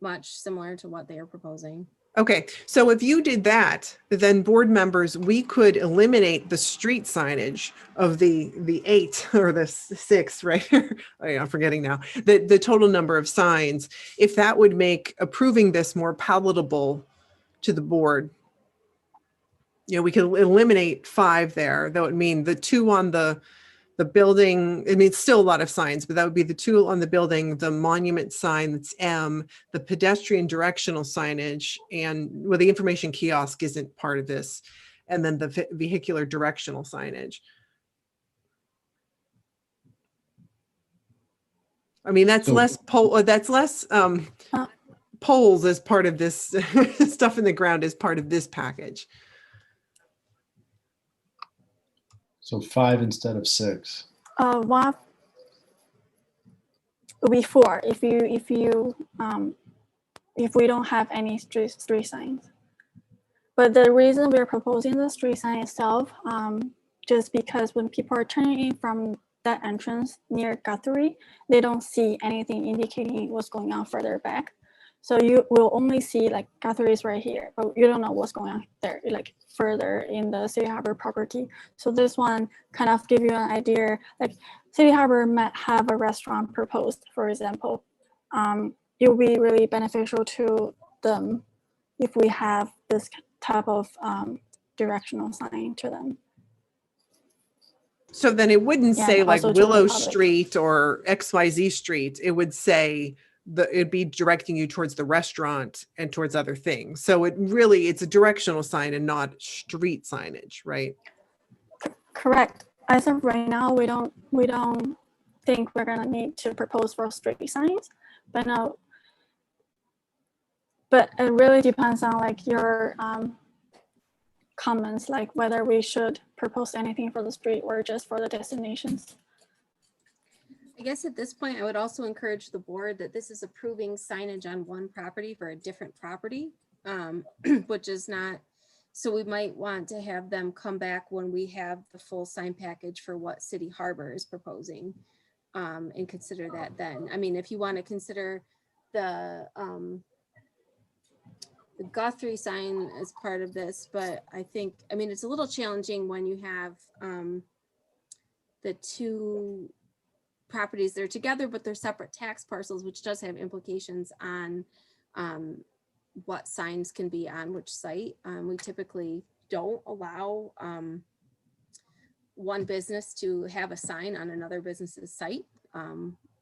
much similar to what they are proposing. Okay, so if you did that, then board members, we could eliminate the street signage of the 8 or the 6, right? I'm forgetting now, the total number of signs, if that would make approving this more palatable to the board. You know, we could eliminate 5 there. That would mean the 2 on the building. I mean, it's still a lot of signs, but that would be the 2 on the building, the monument sign, that's M, the pedestrian directional signage, and well, the information kiosk isn't part of this, and then the vehicular directional signage. I mean, that's So- less poles as part of this stuff in the ground as part of this package. So 5 instead of 6. One will be 4 if we don't have any street signs. But the reason we're proposing the street sign itself, just because when people are turning in from that entrance near Guthrie, they don't see anything indicating what's going on further back. So you will only see like Guthrie is right here, but you don't know what's going on there, like further in the City Harbor property. So this one kind of give you an idea, like City Harbor might have a restaurant proposed, for example. It will be really beneficial to them if we have this type of directional sign to them. So then it wouldn't say like also to the Willow public. Street or XYZ Street. It would say it'd be directing you towards the restaurant and towards other things. So it's a directional sign and not street signage, right? Correct. As of right now, we don't think we're gonna need to propose for street signs, but no. But it really depends on like your comments, like whether we should propose anything for the street or just for the destinations. I guess at this point, I would also encourage the board that this is approving signage on one property for a different property, which is not, so we might want to have them come back when we have the full sign package for what City Harbor is proposing, and consider that then. I mean, if you want to consider the Guthrie sign as part of this, but I think, I mean, it's a little challenging when you have the 2 properties that are together, but they're separate tax parcels, which does have implications on what signs can be on which site. We typically don't allow one business to have a sign on another business's site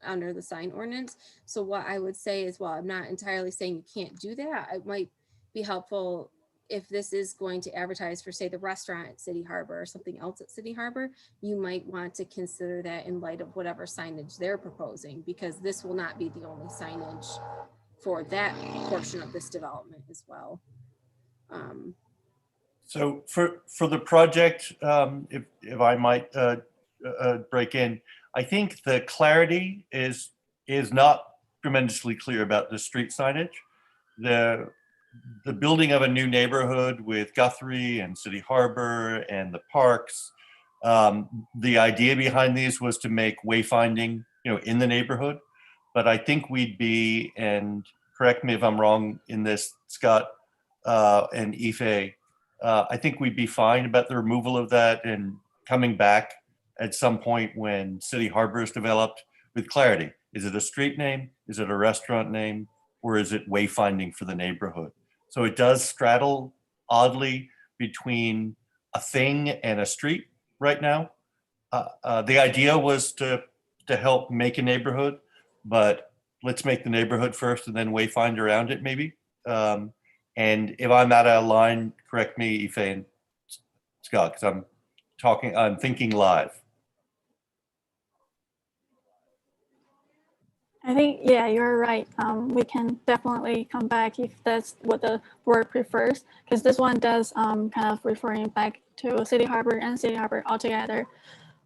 under the sign ordinance. So what I would say is, well, I'm not entirely saying you can't do that. It might be helpful if this is going to advertise for, say, the restaurant at City Harbor or something else at City Harbor, you might want to consider that in light of whatever signage they're proposing, because this will not be the only signage for that portion of this development as well. So for the project, if I might break in, I think the clarity is not tremendously clear about the street signage. The building of a new neighborhood with Guthrie and City Harbor and the parks. The idea behind these was to make wayfinding, in the neighborhood. But I think we'd be, and correct me if I'm wrong in this, Scott and Ife, I think we'd be fine about the removal of that and coming back at some point when City Harbor is developed with clarity. Is it a street name? Is it a restaurant name? or is it wayfinding for the neighborhood? So it does straddle oddly between a thing and a street right now. The idea was to help make a neighborhood, but let's make the neighborhood first and then wayfind around it maybe. And if I'm out of line, correct me, Ife and Scott, because I'm thinking live. I think, yeah, you're right. We can definitely come back if that's what the board prefers, because this one does kind of referring back to City Harbor and City Harbor altogether.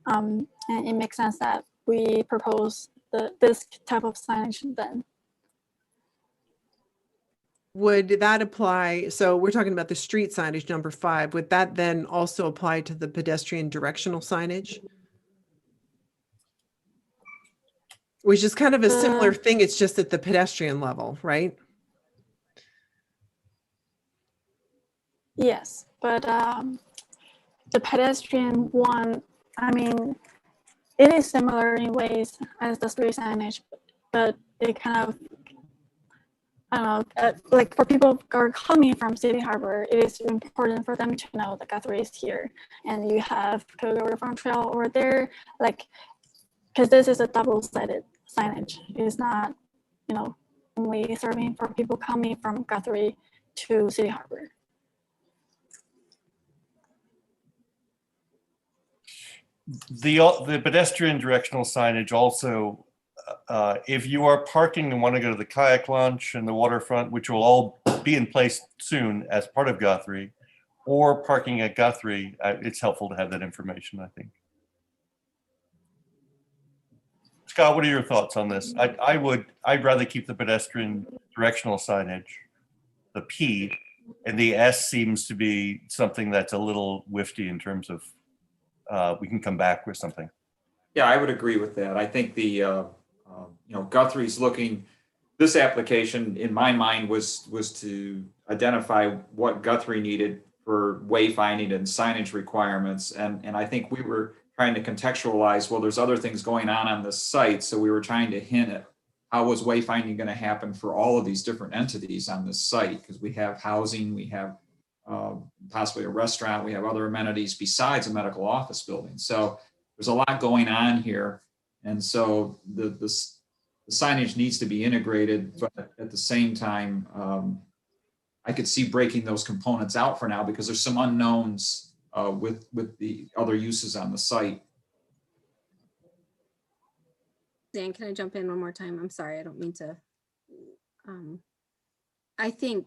And it makes sense that we propose this type of signage then. Would that apply? So we're talking about the street signage, number 5. Would that then also apply to the pedestrian directional signage? Which is kind of a similar thing. It's just at the pedestrian level, right? Yes, but the pedestrian one, I mean, it is similar in ways as the street signage, but it kind of, I don't know, like for people who are coming from City Harbor, it is important for them to know that Guthrie is here, and you have Cocoa River Trail over there, like, because this is a double-sided signage. It's not, you know, only serving for people coming from Guthrie to City Harbor. The pedestrian directional signage also, if you are parking and want to go to the kayak launch and the waterfront, which will all be in place soon as part of Guthrie, or parking at Guthrie, it's helpful to have that information, I think. Scott, what are your thoughts on this? I'd rather keep the pedestrian directional signage, the P, and the S seems to be something that's a little whiffy in terms of we can come back with something. Yeah, I would agree with that. I think the, you know, Guthrie's looking, this application in my mind was to identify what Guthrie needed for wayfinding and signage requirements. And I think we were trying to contextualize, well, there's other things going on this site. So we were trying to hint at how was wayfinding going to happen for all of these different entities on this site? Because we have housing, we have possibly a restaurant, we have other amenities besides a medical office building. So there's a lot going on here. And so the signage needs to be integrated, but at the same time, I could see breaking those components out for now because there's some unknowns with the other uses on the site. Dan, can I jump in one more time? I'm sorry, I don't mean to. I think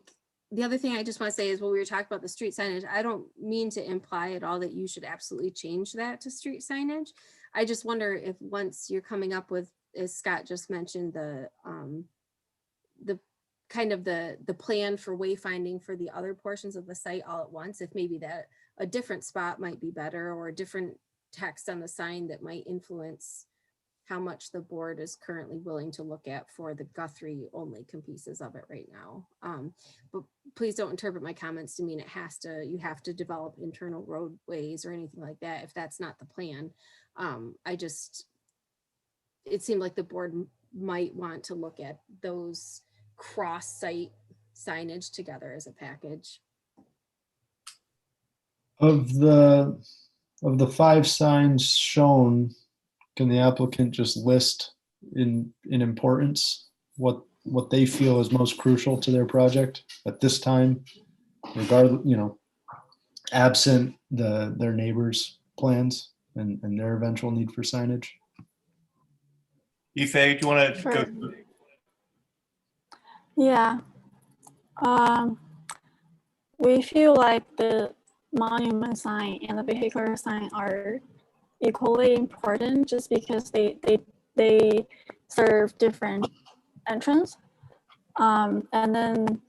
the other thing I just want to say is when we were talking about the street signage, I don't mean to imply at all that you should absolutely change that to street signage. I just wonder if once you're coming up with, as Scott just mentioned, the kind of the plan for wayfinding for the other portions of the site all at once, if maybe that a different spot might be better, or a different text on the sign that might influence how much the board is currently willing to look at for the Guthrie only pieces of it right now. But please don't interpret my comments to mean you have to develop internal roadways or anything like that if that's not the plan. It seemed like the board might want to look at those cross-site signage together as a package. Of the 5 signs shown, can the applicant just list in importance what they feel is most crucial to their project at this time, regardless, you know, absent their neighbors' plans and their eventual need for signage? Ife, do you want to Sure. go? Yeah. We feel like the monument sign and the vehicular sign are equally important just because they serve different entrance. And then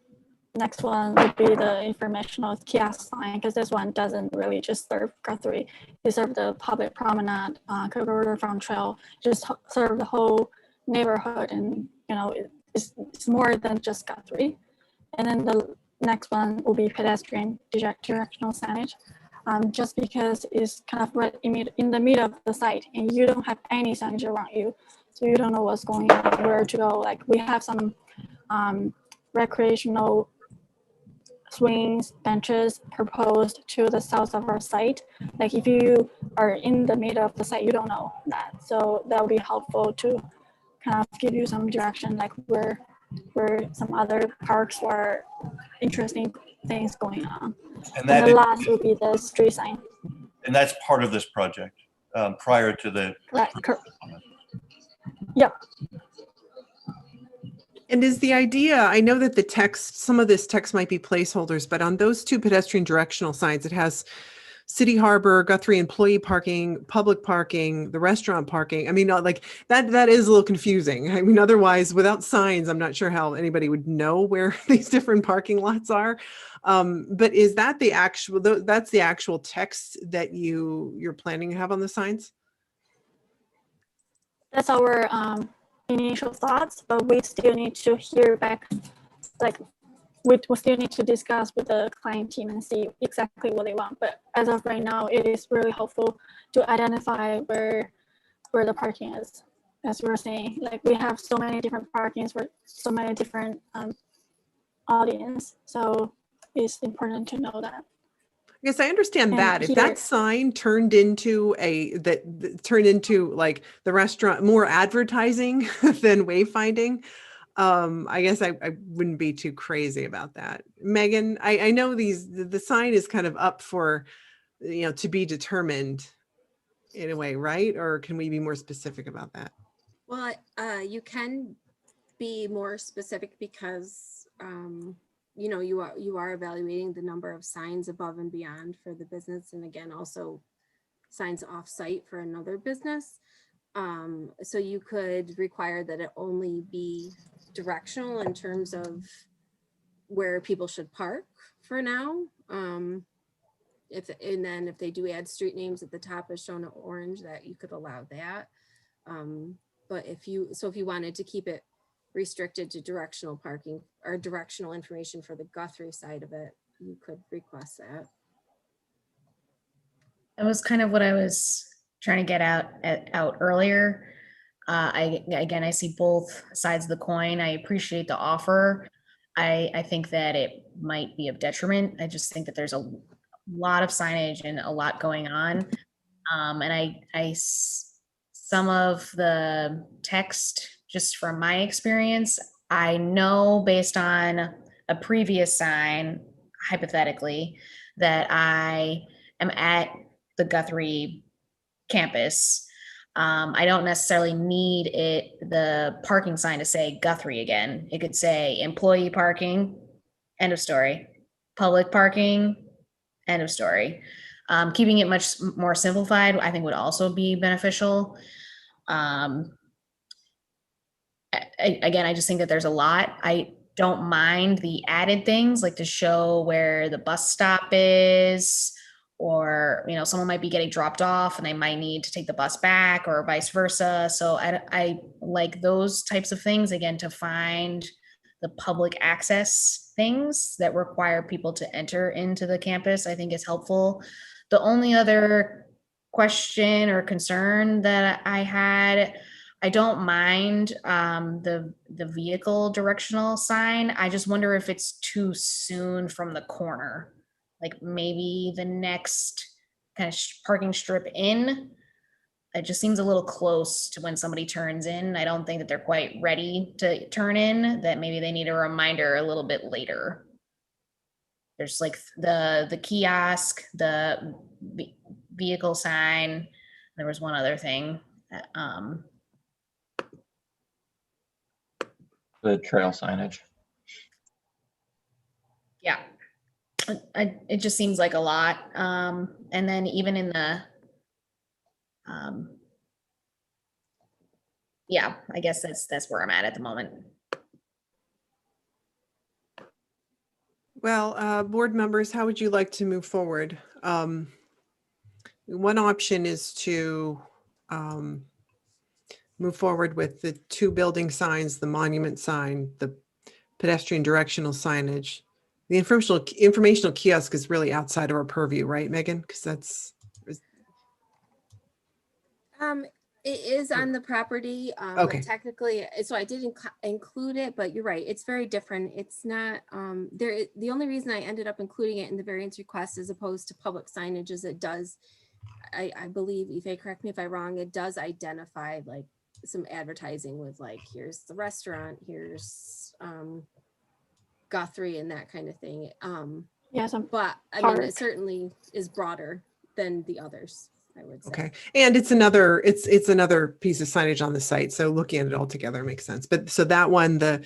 next one would be the informational kiosk sign, because this one doesn't really just serve Guthrie. It serves the public promenade, Cocoa River Farm Trail, just serve the whole neighborhood, and you know it's more than just Guthrie. And then the next one will be pedestrian directional signage, just because it's kind of right in the middle of the site, and you don't have any signage around you, so you don't know what's going on, where to go. Like we have some recreational swings, benches proposed to the south of our site. Like if you are in the middle of the site, you don't know that. So that would be helpful to kind of give you some direction, like where some other parks or interesting things going on. And And the last would be the street sign. and that's part of this project, prior to the. Yeah. And is the idea, I know that the text, some of this text might be placeholders, but on those two pedestrian directional signs, it has City Harbor, Guthrie employee parking, public parking, the restaurant parking. I mean, like that is a little confusing. I mean, otherwise, without signs, I'm not sure how anybody would know where these different parking lots are. But is that the actual, that's the actual text that you're planning to have on the signs? That's our initial thoughts, but we still need to hear back, like we still need to discuss with the client team and see exactly what they want. But as of right now, it is really helpful to identify where the parking is. As we were saying, like we have so many different parkings for so many different audience. So it's important to know that. Yes, I understand And that. If here- that sign turned into turned into like the restaurant, more advertising than wayfinding, I guess I wouldn't be too crazy about that. Megan, I know the sign is kind of up for, to be determined in a way, right? Or can we be more specific about that? Well, you can be more specific because, you are evaluating the number of signs above and beyond for the business. And again, also signs off site for another business. So you could require that it only be directional in terms of where people should park for now. And then if they do add street names at the top as shown in orange, that you could allow that. But if you wanted to keep it restricted to directional parking or directional information for the Guthrie side of it, you could request that. That was kind of what I was trying to get out earlier. I see both sides of the coin. I appreciate the offer. I think that it might be of detriment. I just think that there's a lot of signage and a lot going on. And some of the text, just from my experience, I know based on a previous sign, hypothetically, that I am at the Guthrie campus. I don't necessarily need the parking sign to say Guthrie again. It could say employee parking, end of story. Public parking, end of story. Keeping it much more simplified, I think, would also be beneficial. Again, I just think that there's a lot. I don't mind the added things, like to show where the bus stop is, or someone might be getting dropped off and they might need to take the bus back, or vice versa. So I like those types of things, again, to find the public access things that require people to enter into the campus, I think is helpful. The only other question or concern that I had, I don't mind the vehicle directional sign. I just wonder if it's too soon from the corner. Like maybe the next kind of parking strip in, it just seems a little close to when somebody turns in. I don't think that they're quite ready to turn in, that maybe they need a reminder a little bit later. There's like the kiosk, the vehicle sign. There was one other thing. The trail signage. Yeah. It just seems like a lot. And then even in the, yeah, I guess that's where I'm at the moment. Well, board members, how would you like to move forward? One option is to move forward with the two building signs, the monument sign, the pedestrian directional signage. The informational kiosk is really outside of our purview, right, Megan? Because that's... It is on the property. Okay. Technically, so I did include it, but you're right. It's very different. It's not, the only reason I ended up including it in the variance request as opposed to public signage is it does, I believe, Ife, correct me if I'm wrong, it does identify like some advertising with like, here's the restaurant, here's Guthrie and that kind of thing. Yeah, some But I mean, park. it certainly is broader than the others, I would say. Okay. And it's another piece of signage on the site. So looking at it all together makes sense. But so that one, the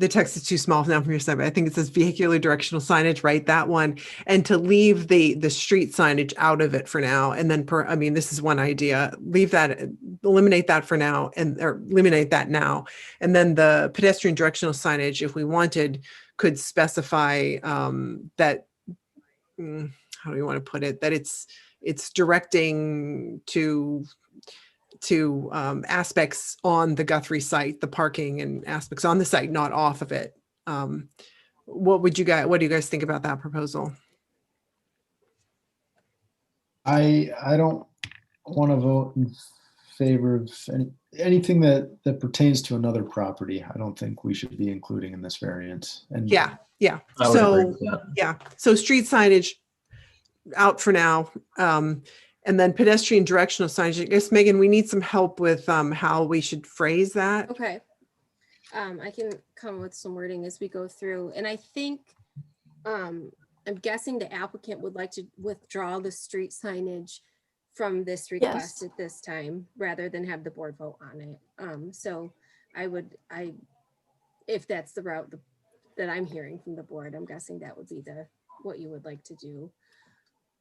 text is too small now from your side, but I think it says vehicular directional signage, right? That one. And to leave the street signage out of it for now. And then I mean, this is one idea, eliminate that for now or eliminate that now. And then the pedestrian directional signage, if we wanted, could specify that, how do you want to put it? That it's directing to aspects on the Guthrie site, the parking and aspects on the site, not off of it. What do you guys think about that proposal? I don't want to vote in favor of anything that pertains to another property. I don't think we should be including in this variance. And Yeah. I would agree So with that. yeah. So street signage out for now. And then pedestrian directional signage. I guess, Megan, we need some help with how we should phrase that. Okay. I can come with some wording as we go through. And I think, I'm guessing the applicant would like to withdraw the street signage from this request at this time, rather than have the board vote on it. So if that's the route that I'm hearing from the board, I'm guessing that would be what you would like to do.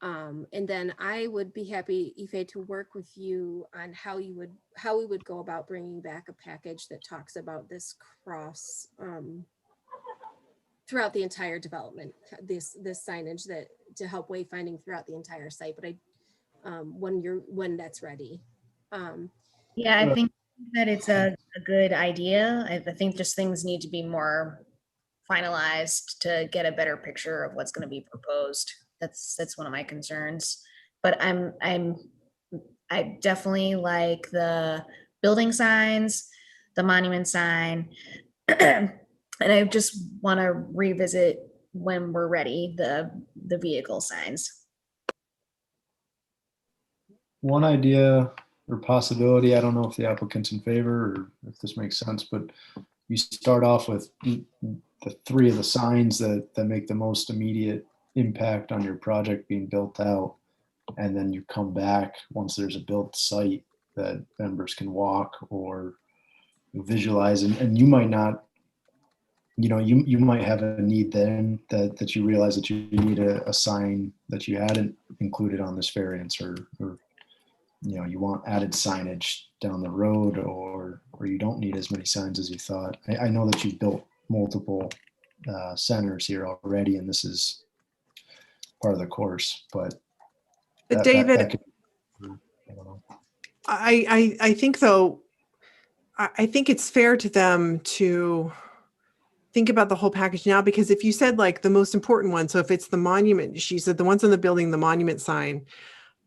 And then I would be happy, Ife, to work with you on how we would go about bringing back a package that talks about this cross throughout the entire development, this signage that to help wayfinding throughout the entire site. But when that's ready. Yeah, I think that it's a good idea. I think just things need to be more finalized to get a better picture of what's going to be proposed. That's one of my concerns. But I definitely like the building signs, the monument sign, and I just want to revisit when we're ready the vehicle signs. one idea or possibility, I don't know if the applicant's in favor or if this makes sense, but you start off with the three of the signs that make the most immediate impact on your project being built out. And then you come back once there's a built site that members can walk or visualize, and you might not, you might have a need then that you realize that you need a sign that you hadn't included on this variance, or you want added signage down the road, or you don't need as many signs as you thought. I know that you've built multiple centers here already, and this is part of the course, but David, that could, I don't know. I think though, I think it's fair to them to think about the whole package now, because if you said like the most important one, so if it's the monument, she said the ones on the building, the monument sign,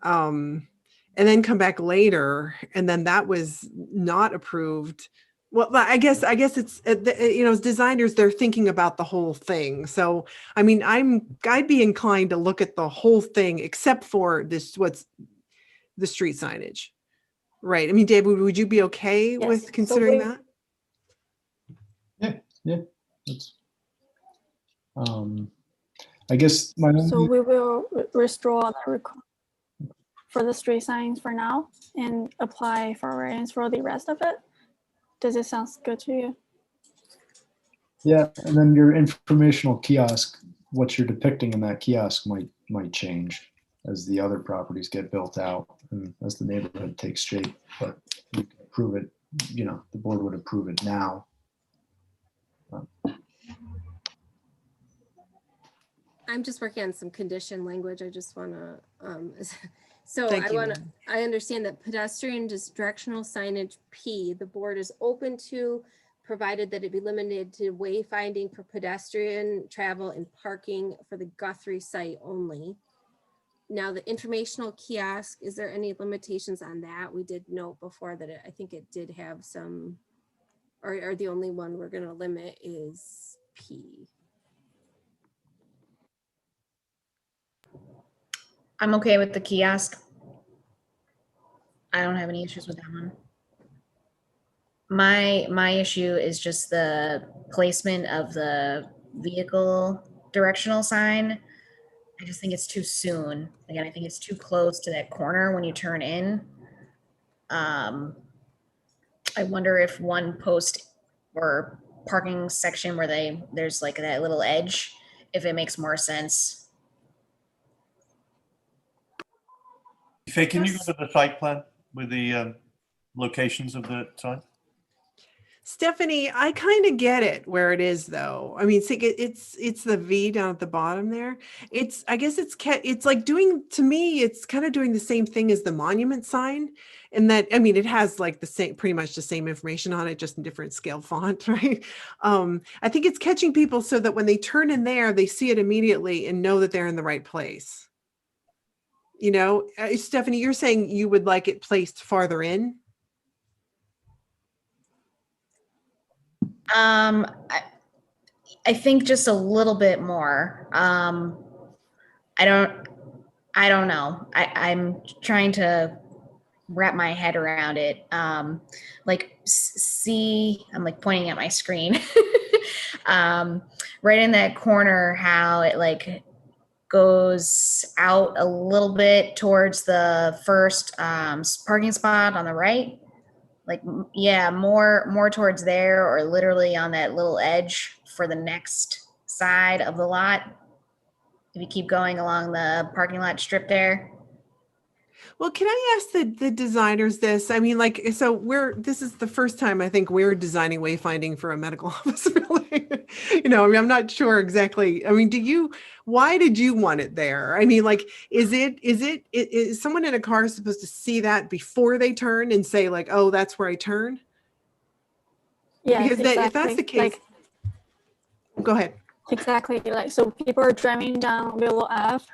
and then come back later, and then that was not approved. Well, I guess it's, as designers, they're thinking about the whole thing. So, I mean, I'd be inclined to look at the whole thing except for what's the street signage. Right. I mean, David, would you be okay Yes. with considering that? Yeah. That's, I guess my So only, we will withdraw the request for the street signs for now and apply for variance for the rest of it. Does it sound good to you? yeah, and then your informational kiosk, what you're depicting in that kiosk might change as the other properties get built out and as the neighborhood takes shape. But you can approve it, the board would approve it now. I'm just working on some condition language. I just want to, so Thank you, I understand that pedestrian directional signage P, the board is open to, provided that it be limited to wayfinding for pedestrian travel and parking for the Guthrie site only. Now the informational kiosk, is there any limitations on that? We did note before that I think it did have some, or the only one we're gonna limit is P. I'm okay with the kiosk. I don't have any issues with that one. My issue is just the placement of the vehicle directional sign. I just think it's too soon. Again, I think it's too close to that corner when you turn in. I wonder if one post or parking section where there's like that little edge, if it makes more sense. Faye, can you go to the site plan with the locations of the sign? Stephanie, I kind of get it where it is though. I mean, see, it's the V down at the bottom there. I guess it's like doing, to me, it's kind of doing the same thing as the monument sign. And that, I mean, it has like the same, pretty much the same information on it, just in different scale font, right? I think it's catching people so that when they turn in there, they see it immediately and know that they're in the right place. You know, Stephanie, you're saying you would like it placed farther in? I think just a little bit more. I don't know. I'm trying to wrap my head around it. Like see, I'm like pointing at my screen. Right in that corner, how it like goes out a little bit towards the first parking spot on the right. Like, yeah, more towards there, or literally on that little edge for the next side of the lot. If you keep going along the parking lot strip there. Well, can I ask the designers this? I mean, like, so this is the first time I think we're designing wayfinding for a medical office building. You know, I mean, I'm not sure exactly. I mean, why did you want it there? I mean, like, is someone in a car supposed to see that before they turn and say like, oh, that's where I turn? Yeah, Because exactly. if that's the case, go ahead. Exactly. Like, so people are driving down Willow Ave,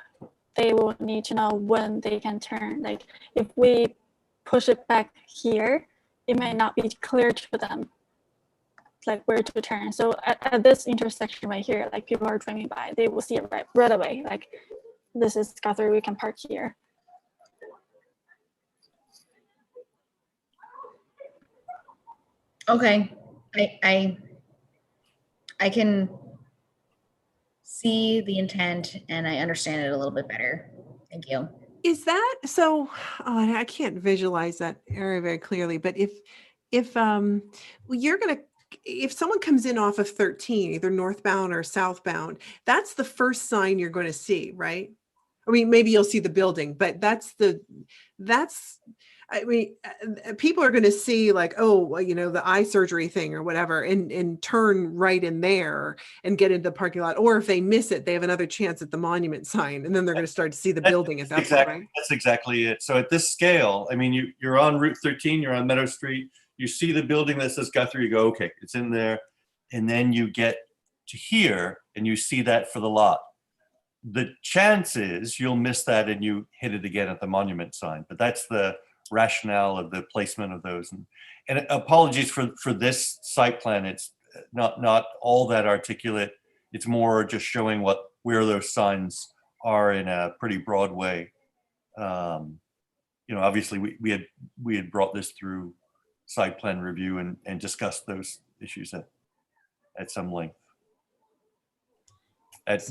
they will need to know when they can turn. Like, if we push it back here, it may not be clear to them, like where to turn. So at this intersection right here, like people are driving by, they will see it right away. Like, this is Guthrie, we can park here. Okay, I can see the intent and I understand it a little bit better. Thank you. Is that so? Oh, I can't visualize that area very clearly. But if someone comes in off of 13, either northbound or southbound, that's the first sign you're going to see, right? I mean, maybe you'll see the building, but I mean, people are going to see like, oh, well, you know, the eye surgery thing or whatever, and turn right in there and get into the parking lot. Or if they miss it, they have another chance at the monument sign, and then they're going to start to see the building at that point, right? That's exactly it. So at this scale, I mean, you're on Route 13, you're on Meadow Street, you see the building that says Guthrie, you go, okay, it's in there. And then you get to here and you see that for the lot. The chance is you'll miss that and you hit it again at the monument sign, but that's the rationale of the placement of those. And apologies for this site plan. It's not all that articulate. It's more just showing where those signs are in a pretty broad way. You know, obviously we had brought this through site plan review and discussed those issues at some length at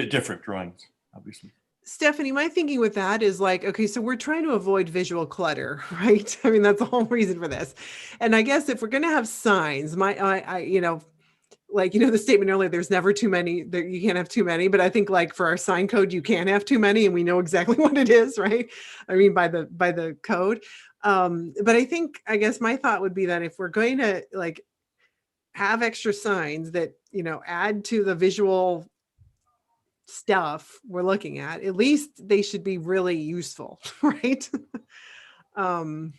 different drawings, obviously. Stephanie, my thinking with that is like, okay, so we're trying to avoid visual clutter, right? I mean, that's the whole reason for this. And I guess if we're going to have signs, you know, like, you know, the statement earlier, there's never too many, you can't have too many, but I think like for our sign code, you can't have too many and we know exactly what it is, right? I mean, by the code. But I guess my thought would be that if we're going to like have extra signs that, you know, add to the visual stuff we're looking at least they should be really useful, right? No,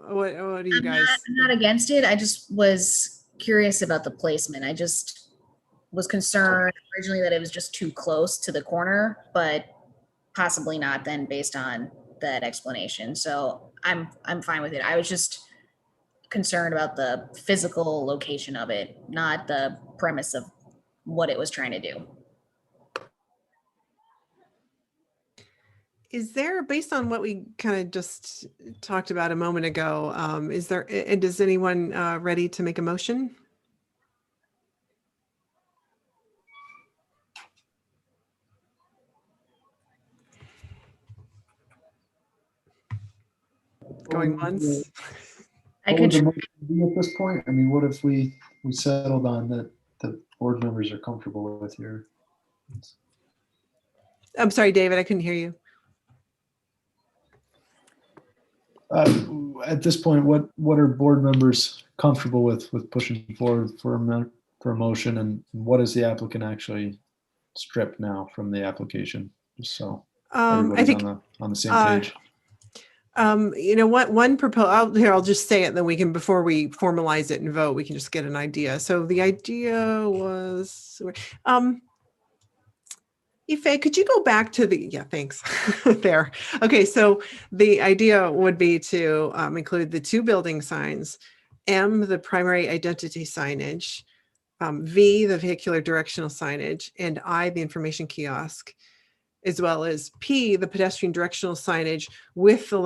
what do you guys? I'm not against it. I just was curious about the placement. I just was concerned originally that it was just too close to the corner, but possibly not then based on that explanation. So I'm fine with it. I was just concerned about the physical location of it, not the premise of what it was trying to do. Is there, based on what we kind of just talked about a moment ago, is there, is anyone ready to make a motion? Going once? I What would could, the motion be at this point? I mean, what if we settled on that the board members are comfortable with here? I'm sorry, David, I couldn't hear you. At this point, what are board members comfortable with pushing forward for a motion, and what is the applicant actually stripped now from the application? Just so I everybody's think, on the same page. you know what, one proposal, here, I'll just say it, then we can, before we formalize it and vote, we can just get an idea. So the idea was, Ife, could you go back to the, yeah, thanks, there. Okay, so the idea would be to include the 2 building signs, M, the primary identity signage, V, the vehicular directional signage, and I, the information kiosk, as well as P, the pedestrian directional signage with the